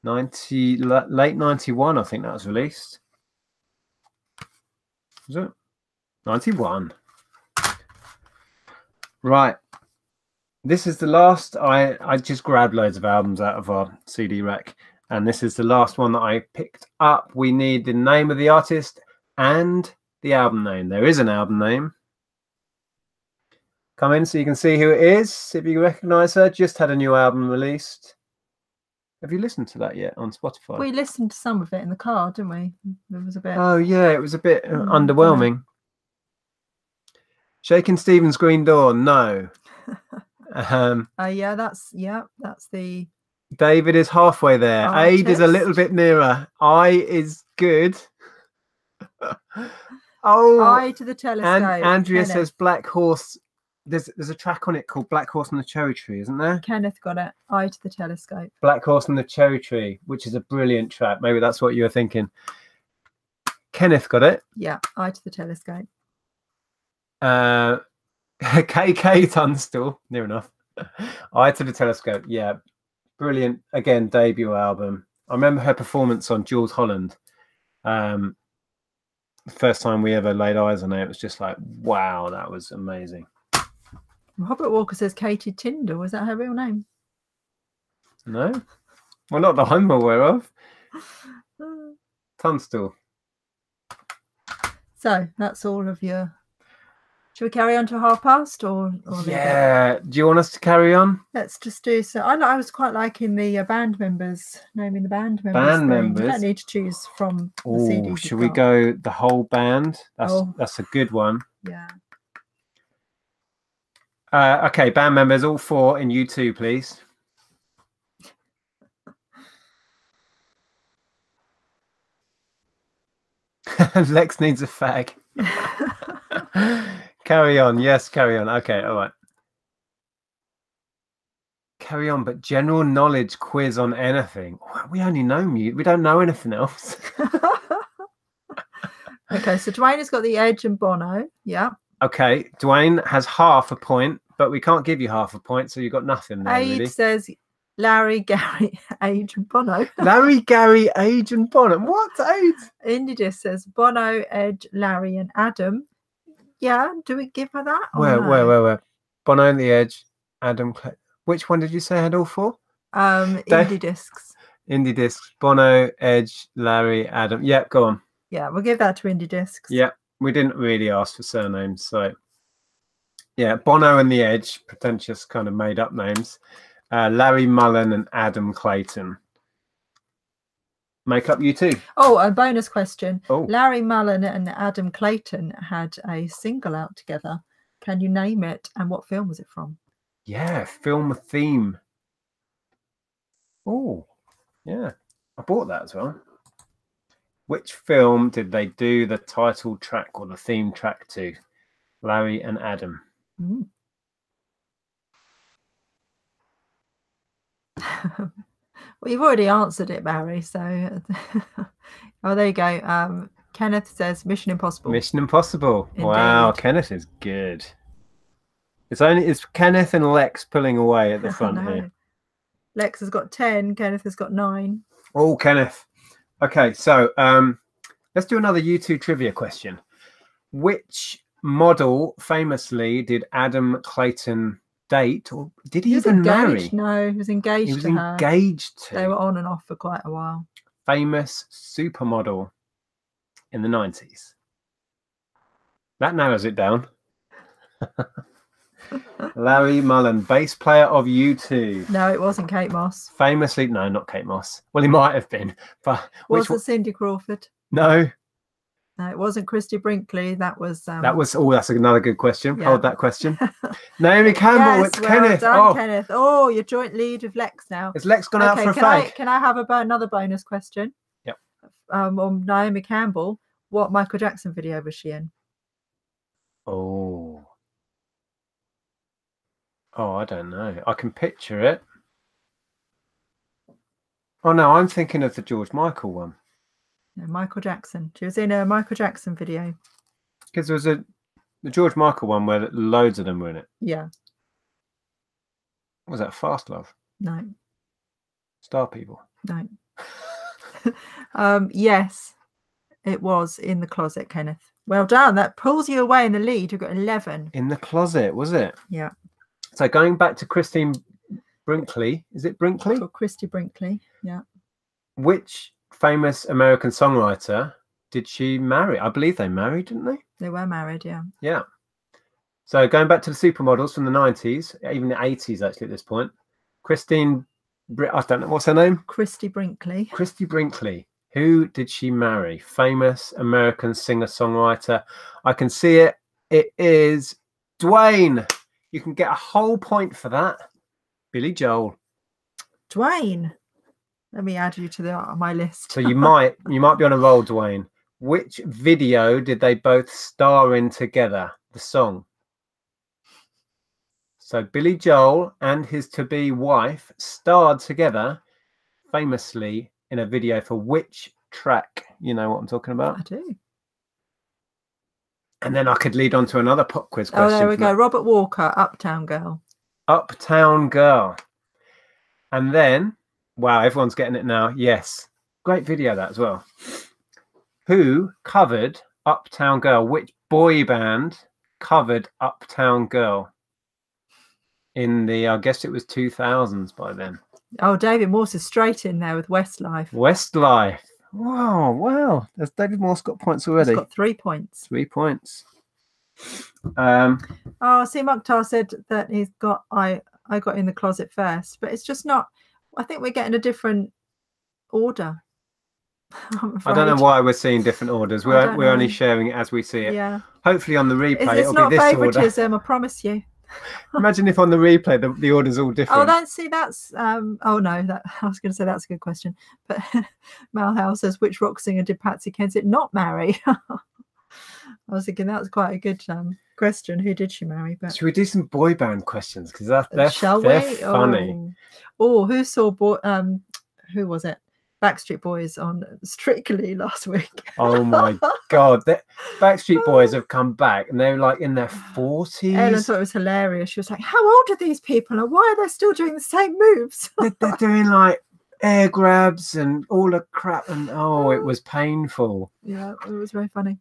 90, late 91, I think that was released. Was it? 91. Right. This is the last. I just grabbed loads of albums out of our CD rack, and this is the last one that I picked up. We need the name of the artist and the album name. There is an album name. Come in so you can see who it is. See if you recognize her. Just had a new album released. Have you listened to that yet on Spotify? We listened to some of it in the car, didn't we? It was a bit. Oh yeah, it was a bit underwhelming. Shaking Stevens' Green Door, no. Yeah, that's the. David is halfway there. Aid is a little bit nearer. I is good. Eye to the telescope. And Andrea says Black Horse. There's a track on it called Black Horse and the Cherry Tree, isn't there? Kenneth got it. Eye to the Telescope. Black Horse and the Cherry Tree, which is a brilliant track. Maybe that's what you were thinking. Kenneth got it. Yeah, Eye to the Telescope. KK Tunstall, near enough. Eye to the Telescope. Yeah, brilliant. Again, debut album. I remember her performance on Jules Holland. The first time we ever laid eyes on her, it was just like, wow, that was amazing. Robert Walker says Katie Tyndall. Is that her real name? No, well, not that I'm aware of. Tunstall. So that's all of your. Should we carry on to 1:30 or leave it? Yeah. Do you want us to carry on? Let's just do so. I was quite liking the band members, naming the band members. Band thing. members? You don't need to choose from the Oh, CDs. should we go the whole band? That's a good one. Yeah. Okay, band members, all 4 in U2, please. Lex needs a fag. Carry on. Yes, carry on. Okay, all right. Carry on, but general knowledge quiz on anything. We only know mute. We don't know anything else. Okay, so Dwayne has got the Edge and Bono. Yeah. Okay, Dwayne has half a point, but we can't give you half a point, so you've got nothing there, Aid really. says Larry, Gary, Age and Bono. Larry, Gary, Age and Bono. What? Age? Indidis says Bono, Edge, Larry and Adam. Yeah, do we give her that? Where? Bono and the Edge, Adam. Which one did you say had all 4? Indie Discs. Indie Discs, Bono, Edge, Larry, Adam. Yeah, go on. Yeah, we'll give that to Indie Discs. Yeah, we didn't really ask for surnames, so yeah, Bono and the Edge, pretentious kind of made up names. Larry Mullen and Adam Clayton. Make up U2. Oh, a bonus question. Oh. Larry Mullen and Adam Clayton had a single out together. Can you name it and what film was it from? Yeah, film theme. Oh, yeah. I bought that as well. Which film did they do the title track or the theme track to? Larry and Adam. Mm. Well, you've already answered it, Barry. So, oh, there you go. Kenneth says Mission Impossible. Mission Impossible. Indeed. Wow, Kenneth is good. It's Kenneth and Lex pulling away at the front here. Lex has got 10. Kenneth has got 9. Oh, Kenneth. Okay, so let's do another U2 trivia question. Which model famously did Adam Clayton date, or did he even marry? No, he was engaged. He was to her. engaged to. They were on and off for quite a while. Famous supermodel in the 90s. That narrows it down. Larry Mullen, bass player of U2. No, it wasn't Kate Moss. Famously, no, not Kate Moss. Well, he might have been, but Was it Cindy Crawford? No. No, it wasn't Christy Brinkley. That was. Oh, that's another good question. Yeah. Hold that question. Naomi Campbell. Yes, It's well Kenneth. done, Kenneth. Oh, your joint lead with Lex now. Has Lex gone out for a fag? Can I have another bonus question? Yep. On Naomi Campbell, what Michael Jackson video was she in? Oh, I don't know. I can picture it. Oh no, I'm thinking of the George Michael one. No, Michael Jackson. She was in a Michael Jackson video. Because there was the George Michael one where loads of them were in it. Yeah. Was that Fast Love? No. Star People? No. Yes, it was In the Closet, Kenneth. Well done. That pulls you away in the lead. You've got 11. In the Closet, was it? Yeah. So going back to Christine Brinkley, is it Brinkley? Or Christy Brinkley, yeah. Which famous American songwriter did she marry? I believe they married, didn't they? They were married, yeah. Yeah. So going back to the supermodels from the 90s, even the 80s actually at this point, I don't know, what's her name? Christy Brinkley. Christy Brinkley. Who did she marry? Famous American singer-songwriter. I can see it. It is Dwayne. You can get a whole point for that. Billy Joel. Dwayne. Let me add you to my list. So you might be on a roll, Dwayne. Which video did they both star in together? The song. So Billy Joel and his to-be wife starred together famously in a video for which track? You know what I'm talking about? I do. And then I could lead on to another pop quiz Oh, question. there we from go. that. Robert Walker, Uptown Girl. Uptown Girl. And then, wow, everyone's getting it now. Yes. Great video, that as well. Who covered Uptown Girl? Which boy band covered Uptown Girl in the, I guess it was 2000s by then? Oh, David Morse is straight in there with Westlife. Westlife. Wow, wow. Has David Morse got points already? He's got 3 points. 3 points. Oh, see, Mukhtar said that he's got I got in the closet first, but it's just not. I think we're getting a different order. I don't know why we're seeing different orders. We're only sharing it as we see it. Yeah. Hopefully on the replay It's it'll not be this favoritism, order. I promise you. Imagine if on the replay the order's all different. Oh, that's oh no, that I was going to say that's a good question. But Malhouse says, which rock singer did Patsy Kensit not marry? I was thinking that was quite a good question. Who did she marry? But should we do some boy band questions? Because they're funny. Oh, who saw who was it? Backstreet Boys on Strictly last week. Oh my god, Backstreet Boys have come back and they're like in their 40s. Ellen thought it was hilarious. She was like, how old are these people and why are they still doing the same moves? they're doing like air grabs and all the crap, and it was painful. Yeah, it was very funny.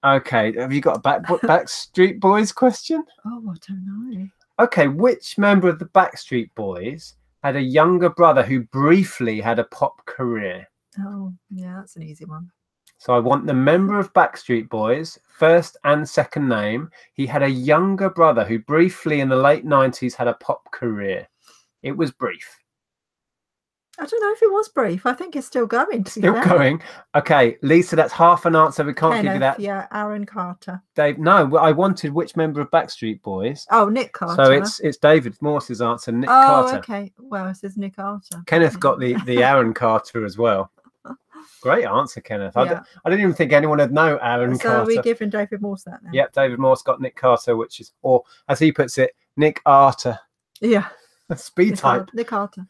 Okay, have you got a Backstreet Boys question? Oh, I don't know. Okay, which member of the Backstreet Boys had a younger brother who briefly had a pop career? Oh, yeah, that's an easy one. So I want the member of Backstreet Boys, first and second name. He had a younger brother who briefly in the late 90s had a pop career. It was brief. I don't know if it was brief. I think it's still going. Still going. Okay, Lisa, that's half an answer. We can't give you that. Yeah, Aaron Carter. Dave, no, I wanted which member of Backstreet Boys. Oh, Nick Carter. So it's David Morse's answer, Nick Carter. Oh, okay. Well, it says Nick Carter. Kenneth got the Aaron Carter as well. Great answer, Kenneth. Yeah. I didn't even think anyone would know Aaron Carter. So we're giving David Morse that now. Yep, David Morse got Nick Carter, which is, or as he puts it, Nick Arter. Yeah. Speed type. Nick Carter.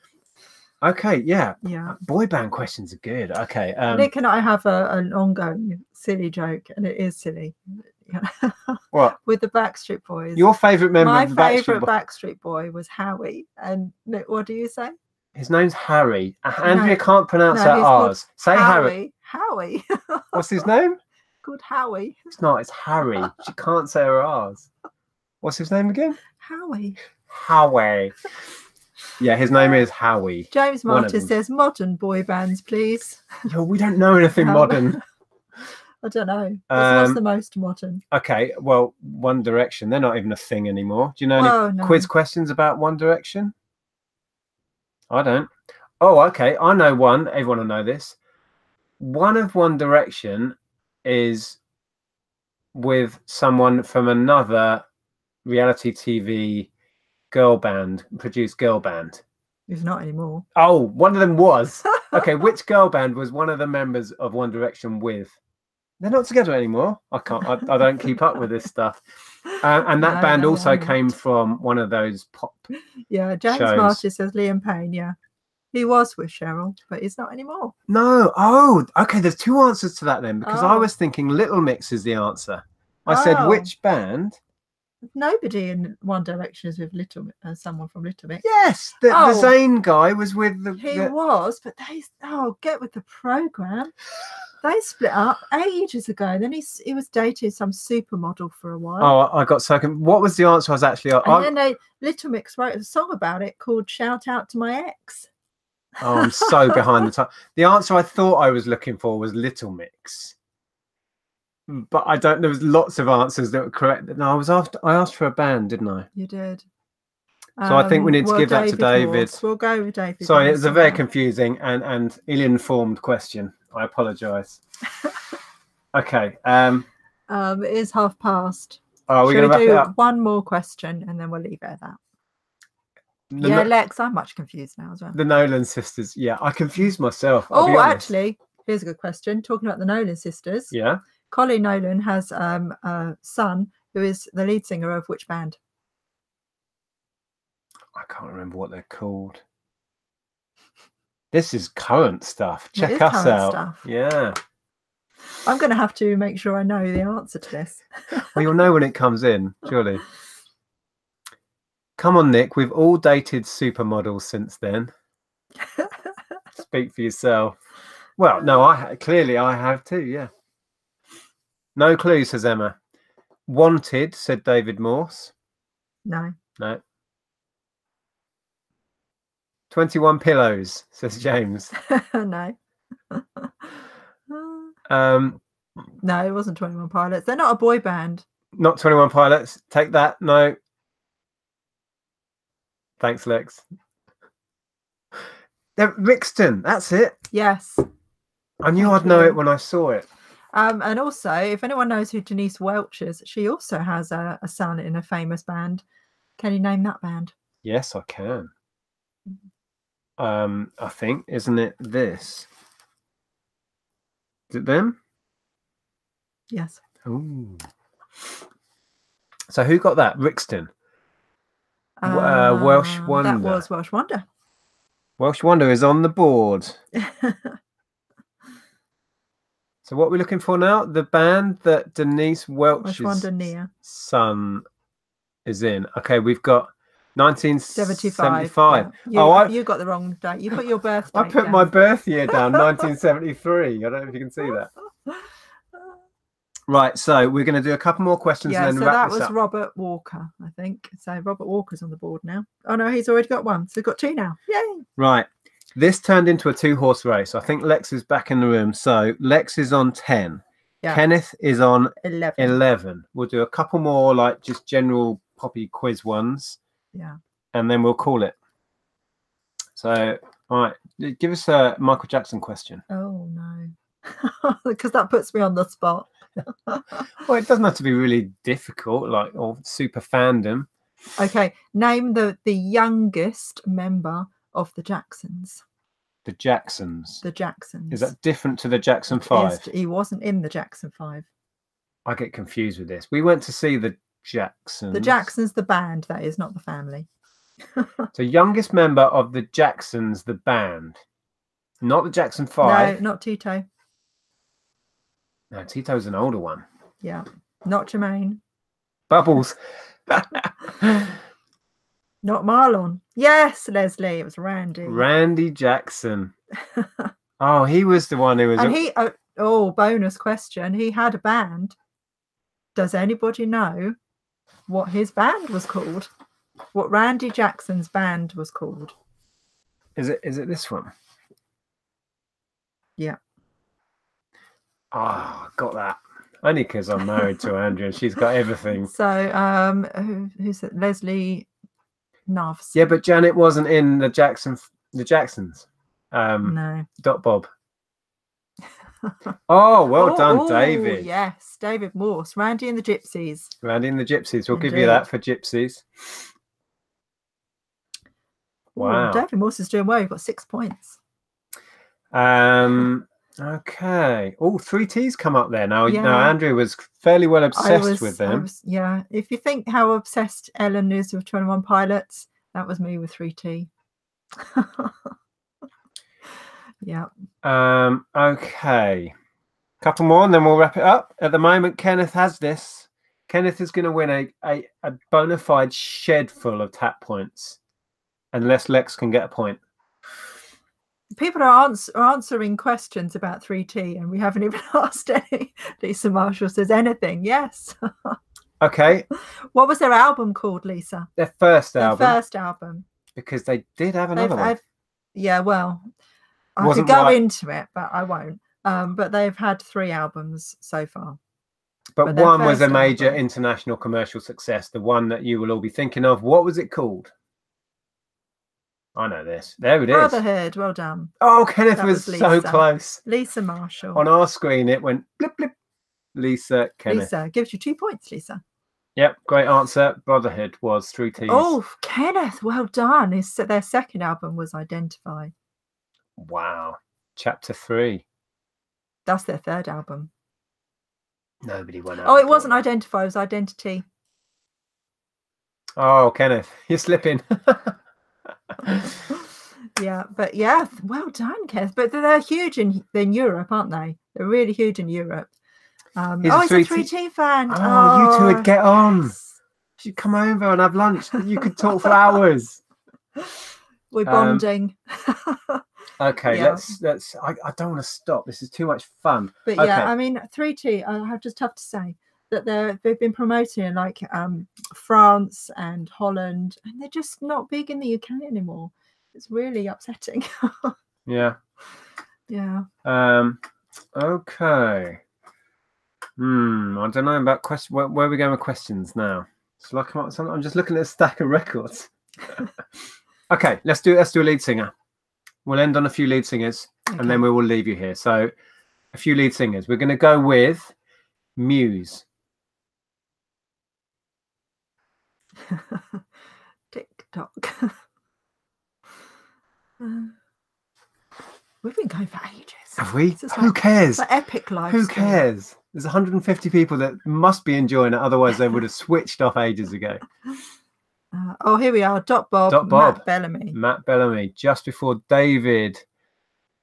Okay, yeah. Yeah. Boy band questions are good. Okay. Nick and I have an ongoing silly joke, and it is silly. What? With the Backstreet Boys. Your favourite member My of the Backstreet favourite Boys? Backstreet Boy was Howie. And Nick, what do you say? His name's Harry. Andrea can't pronounce her he's R's. Say Harry. Howie. What's his name? Called Howie. It's not. It's Harry. She can't say her R's. What's his name again? Howie. Howie. Yeah, his name is Howie. James Martin says, modern boy bands, please. Yo, we don't know anything modern. I don't know. What's the most modern? Okay, well, One Direction. They're not even a thing anymore. Do you know any quiz questions about One Direction? I don't. Oh, okay. I know one. Everyone will know this. One of One Direction is with someone from another reality TV produced girl band. It's not anymore. Oh, one of them was. Okay, which girl band was one of the members of One Direction with? They're not together anymore. I don't keep up with this stuff. And that band also came from one of those pop. Yeah, James Martin says Liam Payne. Yeah, he was with Cheryl, but he's not anymore. No. Oh, okay. There's two answers to that then, because I was thinking Little Mix is the answer. I said which band? Nobody in One Direction is with someone from Little Mix. Yes, the Zayn guy was with the. He was, but get with the program. They split up ages ago. Then he was dating some supermodel for a while. Oh, I got second. What was the answer? I was actually. And then Little Mix wrote a song about it called "Shout Out to My Ex." Oh, I'm so behind the time. The answer I thought I was looking for was Little Mix. But I don't. There was lots of answers that were correct. No, I asked for a band, didn't I? You did. So I think we need to give that to David. Morse. We'll go with David. Sorry, it was a very confusing and ill-informed question. I apologise. Okay. It is past. Are we going to wrap it up? One more question and then we'll leave it at that. Lex, I'm much confused now as well. The Nolan sisters. Yeah, I confused myself. Oh, actually, here's a good question. Talking about the Nolan sisters. Yeah. Colin Nolan has a son who is the lead singer of which band? I can't remember what they're called. This is current stuff. Check us out. Yeah. I'm going to have to make sure I know the answer to this. Well, you'll know when it comes in, surely. Come on, Nick. We've all dated supermodels since then. Speak for yourself. Well, no, clearly I have too. Yeah. No clue, says Emma. Wanted, said David Morse. No. No. 21 pillows, says James. No. No, it wasn't 21 Pilots. They're not a boy band. Not 21 Pilots. Take that. No. Thanks, Lex. They're Rixton. That's it. Yes. I knew I'd know it when I saw it. And also, if anyone knows who Denise Welch is, she also has a son in a famous band. Can you name that band? Yes, I can. I think, isn't it this? Is it them? Yes. Ooh. So who got that? Rixton. Welsh Wonder. That was Welsh Wonder. Welsh Wonder is on the board. So what are we looking for now? The band that Denise Welch's son is in. Okay, we've got 1975. Yeah. You got the wrong date. You put your birth date I put down. my birth year down, 1973. I don't know if you can see that. Right, so we're going to do a couple more questions and then so wrap that this was up. Robert Walker, I think. So Robert Walker's on the board now. Oh no, he's already got one. So we've got two now. Yay! Right. This turned into a 2-horse race. I think Lex is back in the room. So Lex is on 10. Yeah. Kenneth is on 11. We'll do a couple more, like just general poppy quiz ones. Yeah. And then we'll call it. So, all right. Give us a Michael Jackson question. Oh, no. Because that puts me on the spot. Well, it doesn't have to be really difficult, like, or super fandom. Okay. Name the youngest member of the Jacksons. The Jacksons. The Jacksons. Is that different to the Jackson 5? He wasn't in the Jackson 5. I get confused with this. We went to see the Jacksons. The Jacksons, the band, that is, not the family. So youngest member of the Jacksons, the band. Not the Jackson 5. No, not Tito. No, Tito's an older one. Yeah. Not Jermaine. Bubbles. Not Marlon. Yes, Leslie. It was Randy. Randy Jackson. Oh, he was the one who was... And bonus question. He had a band. Does anybody know what his band was called? What Randy Jackson's band was called? Is it this one? Yeah. Oh, got that. Only because I'm married to Andrea. She's got everything. So, who's it? Leslie Novs. Yeah, but Janet wasn't in the Jacksons. No. Dot Bob. Oh, well done, David. Yes, David Morse. Randy and the Gypsies. Randy and the Gypsies. We'll give you that for Gypsies. Wow. Ooh, David Morse is doing well. You've got 6 points. Okay. Oh, 3 T's come up there. Now Andrea was fairly well obsessed with them. Yeah. If you think how obsessed Ellen is with 21 Pilots, that was me with 3T. Yeah. Okay. Couple more and then we'll wrap it up. At the moment, Kenneth has this. Kenneth is going to win a bona fide shed full of tap points. Unless Lex can get a point. People are answering questions about 3T and we haven't even asked any. Lisa Marshall says anything. Yes. Okay. What was their album called, Lisa? Their first album. Their first album. Because they did have another one. Yeah, well, I could go into it, but I won't. But they've had 3 albums so far. But one was a major international commercial success. The one that you will all be thinking of. What was it called? I know this. There it is. Brotherhood. Well done. Oh, Kenneth was so close. Lisa Marshall. On our screen, it went blip, blip. Lisa, Kenneth. Lisa gives you 2 points, Lisa. Yep, great answer. Brotherhood was 3 T's. Oh, Kenneth, well done. Their second album was Identify. Wow. Chapter 3. That's their third album. Nobody went out. Oh, it wasn't Identify, it was Identity. Oh, Kenneth, you're slipping. Yeah, but yeah, well done, Kenneth. But they're huge in Europe, aren't they? They're really huge in Europe. He's he's a 3T 3T fan. Oh, you two would get on. yes. You should come over and have lunch. You could talk for hours. We're bonding. Okay, Yeah. let's. I don't want to stop. This is too much fun. But okay. yeah, I mean, 3T. I just have to say that they've been promoting in like France and Holland, and they're just not big in the UK anymore. It's really upsetting. Yeah. Yeah. Okay. I don't know about question. Where are we going with questions now? So I'm just looking at a stack of records. Okay, let's do a lead singer. We'll end on a few lead singers, and then we will leave you here. So, a few lead singers. We're going to go with Muse. TikTok. We've been going for ages. Have we? Who cares? Like epic live. Who cares? There's 150 people that must be enjoying it. Otherwise, they would have switched off ages ago. Here we are. Dot Bob. Matt Bellamy. Matt Bellamy. Just before David.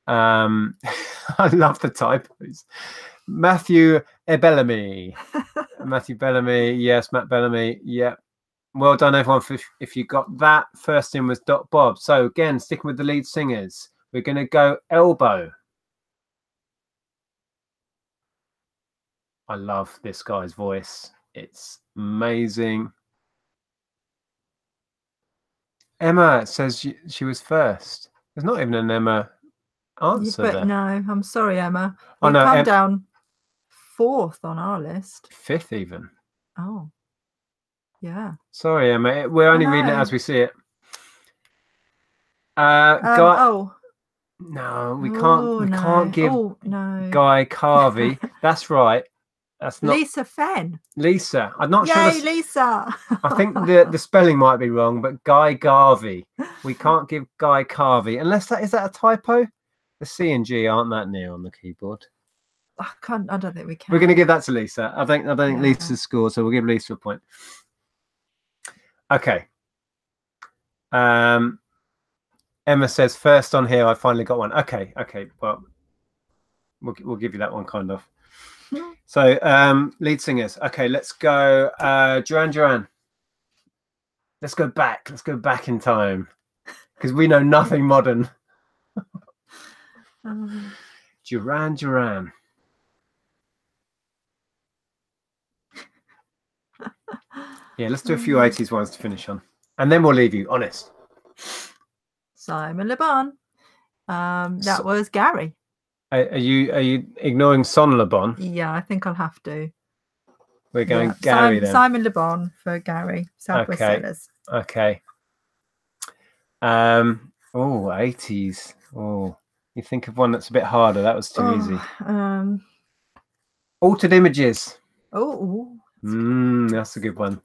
I love the typos. Matthew Bellamy. Matthew Bellamy. Yes, Matt Bellamy. Yeah. Well done, everyone. If you got that, first in was Dot Bob. So again, sticking with the lead singers, we're going to go Elbow. I love this guy's voice. It's amazing. Emma says she was first. There's not even an Emma answer there. No, I'm sorry, Emma. Oh, no, come down 4th on our list. 5th even. Oh, yeah. Sorry, Emma. We're only reading it as we see it. No, we can't. We can't give Guy Carvey. That's right. That's not Lisa Fenn. Lisa. I'm not Yay, sure. Lisa. I think the spelling might be wrong, but Guy Garvey. We can't give Guy Carvey unless is that a typo? The C and G aren't that near on the keyboard. I don't think we can. We're going to give that to Lisa. I don't think Lisa's scored, so we'll give Lisa a point. Okay. Emma says first on here. I finally got one. Okay. Well, we'll give you that one kind of. So lead singers. Okay, let's go. Duran. Let's go back. Let's go back in time because we know nothing modern. Duran. Yeah, let's do a few 80s ones to finish on, and then we'll leave you. Honest. Simon Le Bon. That was Gary. Are you ignoring Son Le Bon? Yeah, I think I'll have to. We're going Gary then. Simon Le Bon for Gary. Southwest Sellers. Okay. 80s. Oh, you think of one that's a bit harder. That was too easy. Altered Images. Oh. That's a good one.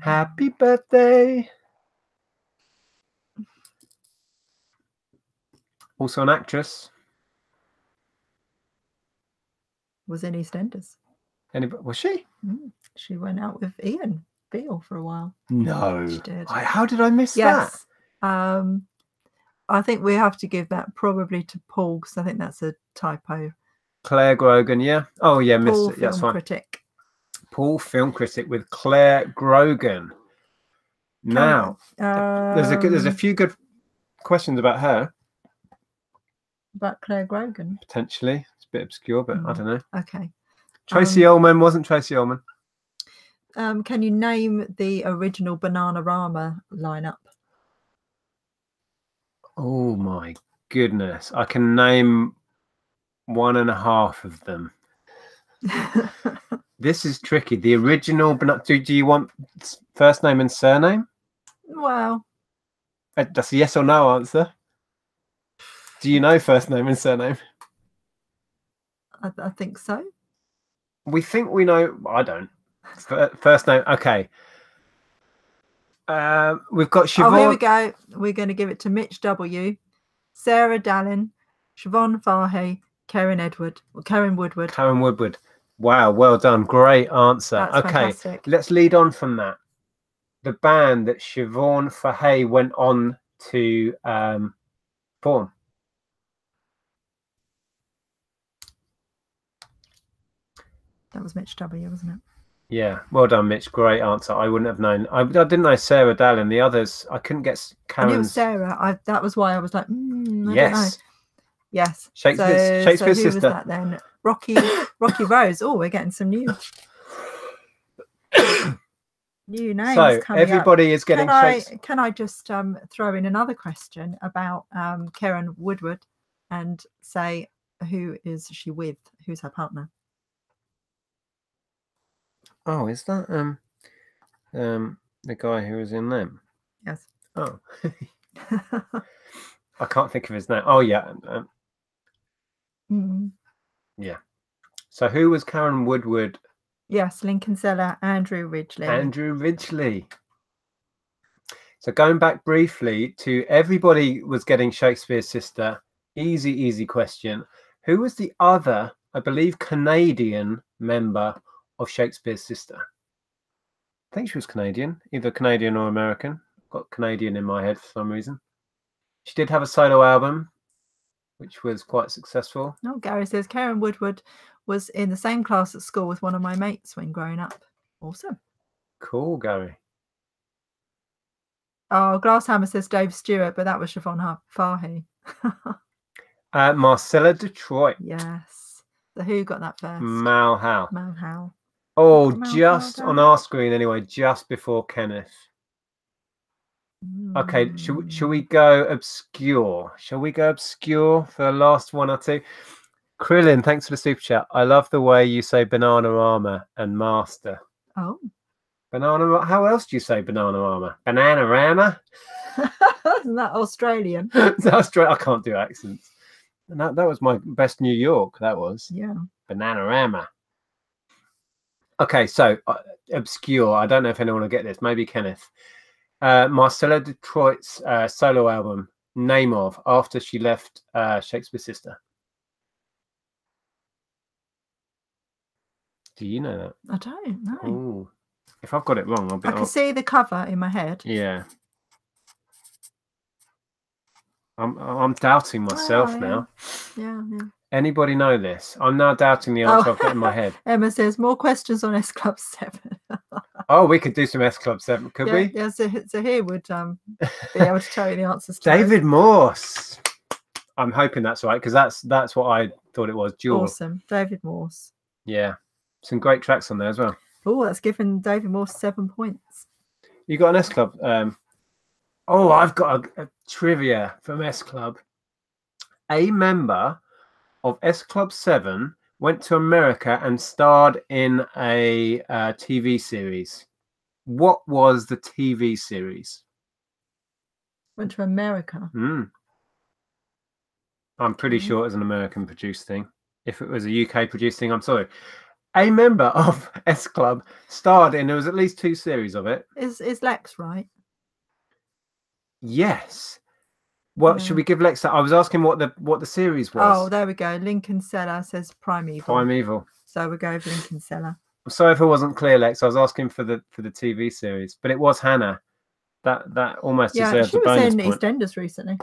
Happy birthday. Also an actress. Was in EastEnders. Was she? She went out with Ian Beale for a while. No. She did. How did I miss that? Yes. I think we have to give that probably to Paul because I think that's a typo. Claire Grogan, yeah. Oh, yeah, missed it. That's fine. Critic. Paul, film critic with Claire Grogan. Now, there's a few good questions about her. About Claire Grogan? Potentially. It's a bit obscure, but I don't know. Okay. Tracy Ullman wasn't Tracy Ullman. Can you name the original Bananarama lineup? Oh, my goodness. I can name 1.5 of them. This is tricky. The original, do you want first name and surname? Well, that's a yes or no answer. Do you know first name and surname? I think so. We think we know. I don't. First name. Okay. We've got Siobhan. Oh, here we go. We're going to give it to Mitch W, Sarah Dallin, Siobhan Fahey, Karen Woodward. Wow, well done. Great answer. That's okay, fantastic. Let's lead on from that. The band that Siobhan Fahey went on to form. That was Mitch W, wasn't it? Yeah, well done, Mitch. Great answer. I wouldn't have known. I didn't know Sarah Dallin. The others, I couldn't get I knew it Karen's. was Sarah. That was why I was like, I don't know. Yes. Yes. Shakespeare's so who sister. was that then? Rocky Rose. Oh, we're getting some new names So coming everybody up. is getting Can I just throw in another question about Karen Woodward and say, who is she with? Who's her partner? Oh, is that the guy who was in them? Yes. Oh, I can't think of his name. Oh yeah, yeah. So who was Karen Woodward? Yes, Lincoln Seller, Andrew Ridgely. Andrew Ridgely. So going back briefly to everybody was getting Shakespeare's sister. Easy question. Who was the other, I believe, Canadian member of Shakespeare's sister? I think she was Canadian, either Canadian or American. I've got Canadian in my head for some reason. She did have a solo album, which was quite successful. Oh, Gary says Karen Woodward was in the same class at school with one of my mates when growing up. Awesome. Cool, Gary. Oh, Glasshammer says Dave Stewart, but that was Siobhan Fahy. Marcella Detroit. Yes. So who got that first? Mal Howe. Mal Howe. Oh, just on our screen anyway, just before Kenneth. Okay, shall we go obscure? Shall we go obscure for the last one or two? Krillin, thanks for the super chat. I love the way you say banana armor and master. Oh. Banana. How else do you say banana armor? Banana rama? Isn't that Australian? That's right. I can't do accents. And that was my best New York. That was. Yeah. Banana rama. Okay, so obscure. I don't know if anyone will get this. Maybe Kenneth. Marcella Detroit's solo album, name of, after she left Shakespeare's sister. Do you know that? I don't know. Ooh. If I've got it wrong, I'll be. I can see the cover in my head. Yeah. I'm doubting myself now. Yeah. Anybody know this? I'm now doubting the answer I've got in my head. Emma says more questions on S Club 7. Oh, we could do some S Club 7, could we? Yeah, so he would be able to tell you the answers to David Morse. I'm hoping that's right, because that's what I thought it was. Jewel. Awesome. David Morse. Yeah. Some great tracks on there as well. Oh, that's given David Morse 7 points. You got an S Club? Oh, I've got a trivia from S Club. A member of S Club 7 went to America and starred in a TV series. What was the TV series? Went to America. I'm pretty sure it was an American produced thing. If it was a UK produced thing, I'm sorry. A member of S Club starred in, there was at least 2 series of it. Is Lex right? Yes. What should we give Lex? I was asking what the series was. Oh, there we go. Lincoln Seller says Primeval. Primeval. So we'll go with Lincoln Seller. I'm sorry if it wasn't clear, Lex. I was asking for the TV series, but it was Hannah. That almost deserves a bonus point. Yeah, she was in EastEnders recently.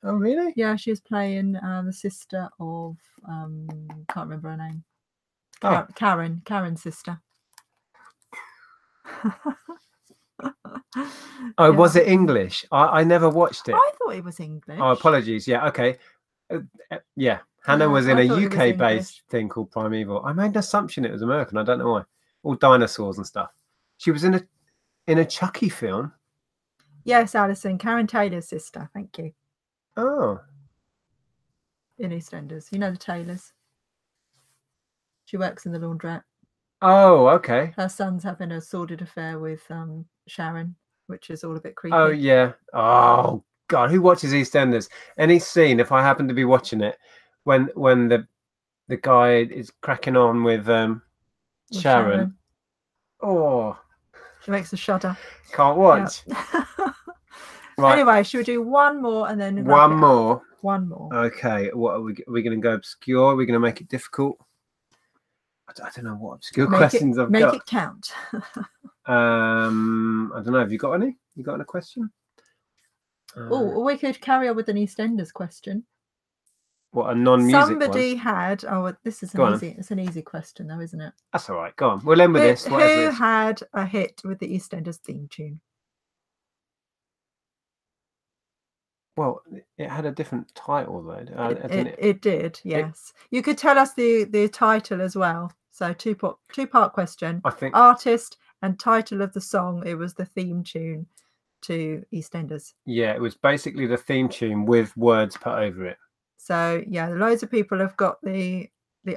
Oh, really? Yeah, she was playing the sister of can't remember her name. Karen's sister. Oh, was it English? I never watched it. I thought it was English. Oh, apologies. Yeah, okay. Yeah, Hannah was in a UK-based thing called Primeval. I made an assumption it was American. I don't know why. All dinosaurs and stuff. She was in a Chucky film. Yes, Alison, Karen Taylor's sister. Thank you. Oh. In EastEnders. You know the Taylors. She works in the laundrette. Oh, okay. Her son's having a sordid affair with Sharon, which is all a bit creepy. Oh, yeah. Oh, God. Who watches EastEnders? Any scene, if I happen to be watching it, when the guy is cracking on with Sharon. Oh. She makes a shudder. Can't watch. Yep. Right. Anyway, should we do one more and then one more? One more. Okay. What are we going to go obscure? Are we going to make it difficult? I don't know what obscure questions I've got. Make it count. I don't know. Have you got any? You got a question? We could carry on with an EastEnders question. What, a non-music Somebody one? had. Oh, this is Go on. an easy. It's an easy question, though, isn't it? That's all right. Go on. We'll end with this. What is Who this? had a hit with the EastEnders theme tune? Well, it had a different title though, didn't it? It did. Yes. You could tell us the title as well. So two-part question. I think. Artist and title of the song. It was the theme tune to EastEnders. Yeah, it was basically the theme tune with words put over it. So yeah, loads of people have got the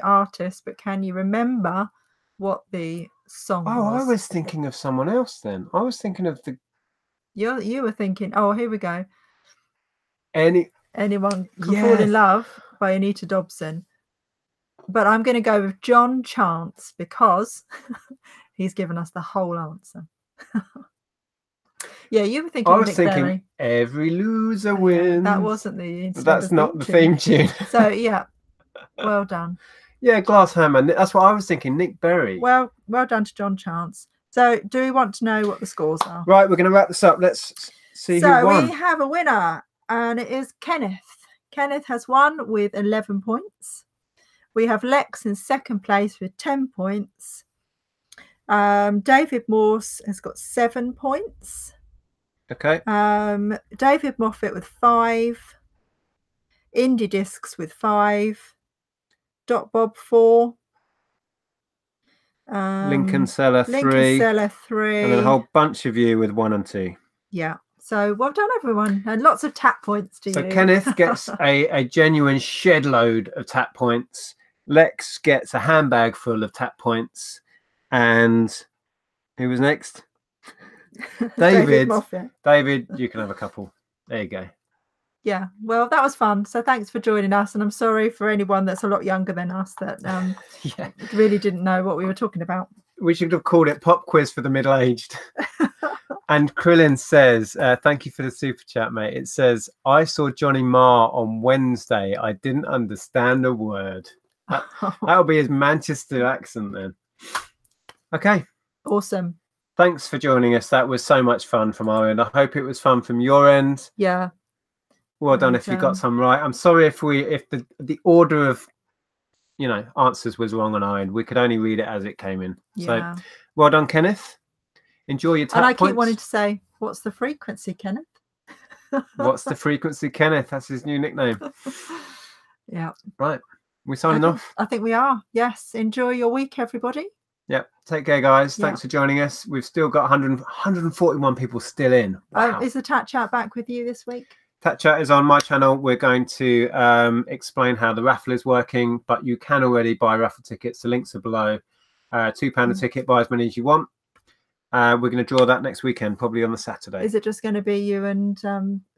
artist, but can you remember what the song was? Oh, I was thinking of someone else then. I was thinking of the. You were thinking. Oh, here we go. Yeah. Anyone Can Fall in Love by Anita Dobson. But I'm going to go with John Chance because he's given us the whole answer. Yeah, you were thinking. I was Nick thinking Berry. Every Loser Wins. That wasn't the. That's not the theme tune. So yeah, well done. Yeah, Glass Hammer. That's what I was thinking. Nick Berry. Well done to John Chance. So, do we want to know what the scores are? Right, we're going to wrap this up. Let's see who won. So we have a winner, and it is Kenneth. Kenneth has won with 11 points. We have Lex in second place with 10 points. David Morse has got 7 points. Okay. David Moffat with 5. Indie Discs with 5. Dot Bob 4. Lincoln Seller 3. Lincoln Seller 3. And then a whole bunch of you with 1 and 2. Yeah. So well done, everyone. And lots of tap points to you. So Kenneth gets a genuine shed load of tap points. Lex gets a handbag full of tap points. And who was next? David. David, you can have a couple. There you go. Yeah, well, that was fun. So thanks for joining us. And I'm sorry for anyone that's a lot younger than us that really didn't know what we were talking about. We should have called it Pop Quiz for the Middle-Aged. And Krillin says, thank you for the super chat, mate. It says, I saw Johnny Marr on Wednesday. I didn't understand a word. That'll be his Manchester accent then. Okay. Awesome. Thanks for joining us. That was so much fun from our end. I hope it was fun from your end. Yeah. Well done if you got some right. I'm sorry if the order of answers was wrong on our end. We could only read it as it came in. Yeah. So well done, Kenneth. Enjoy your tap And I points. keep wanting to say, what's the frequency, Kenneth? What's the frequency, Kenneth? That's his new nickname. Yeah. Right. We're signing off. I think we are. Yes. Enjoy your week, everybody. Yep. Take care, guys. Thanks for joining us. We've still got 141 people still in. Wow. Is the Tat Chat back with you this week? Tat Chat is on my channel. We're going to explain how the raffle is working, but you can already buy raffle tickets. The links are below. £2 a ticket. Buy as many as you want. We're going to draw that next weekend, probably on the Saturday. Is it just going to be you and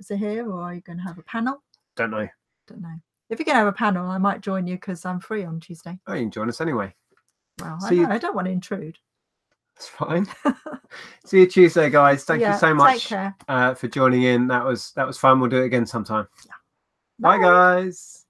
Zahir, or are you going to have a panel? Don't know. Don't know. If you're going to have a panel, I might join you because I'm free on Tuesday. Oh, you can join us anyway. Well, I don't want to intrude. That's fine. See you Tuesday, guys. Thank you so much take care. for joining in. That was fun. We'll do it again sometime. Yeah. Bye, guys.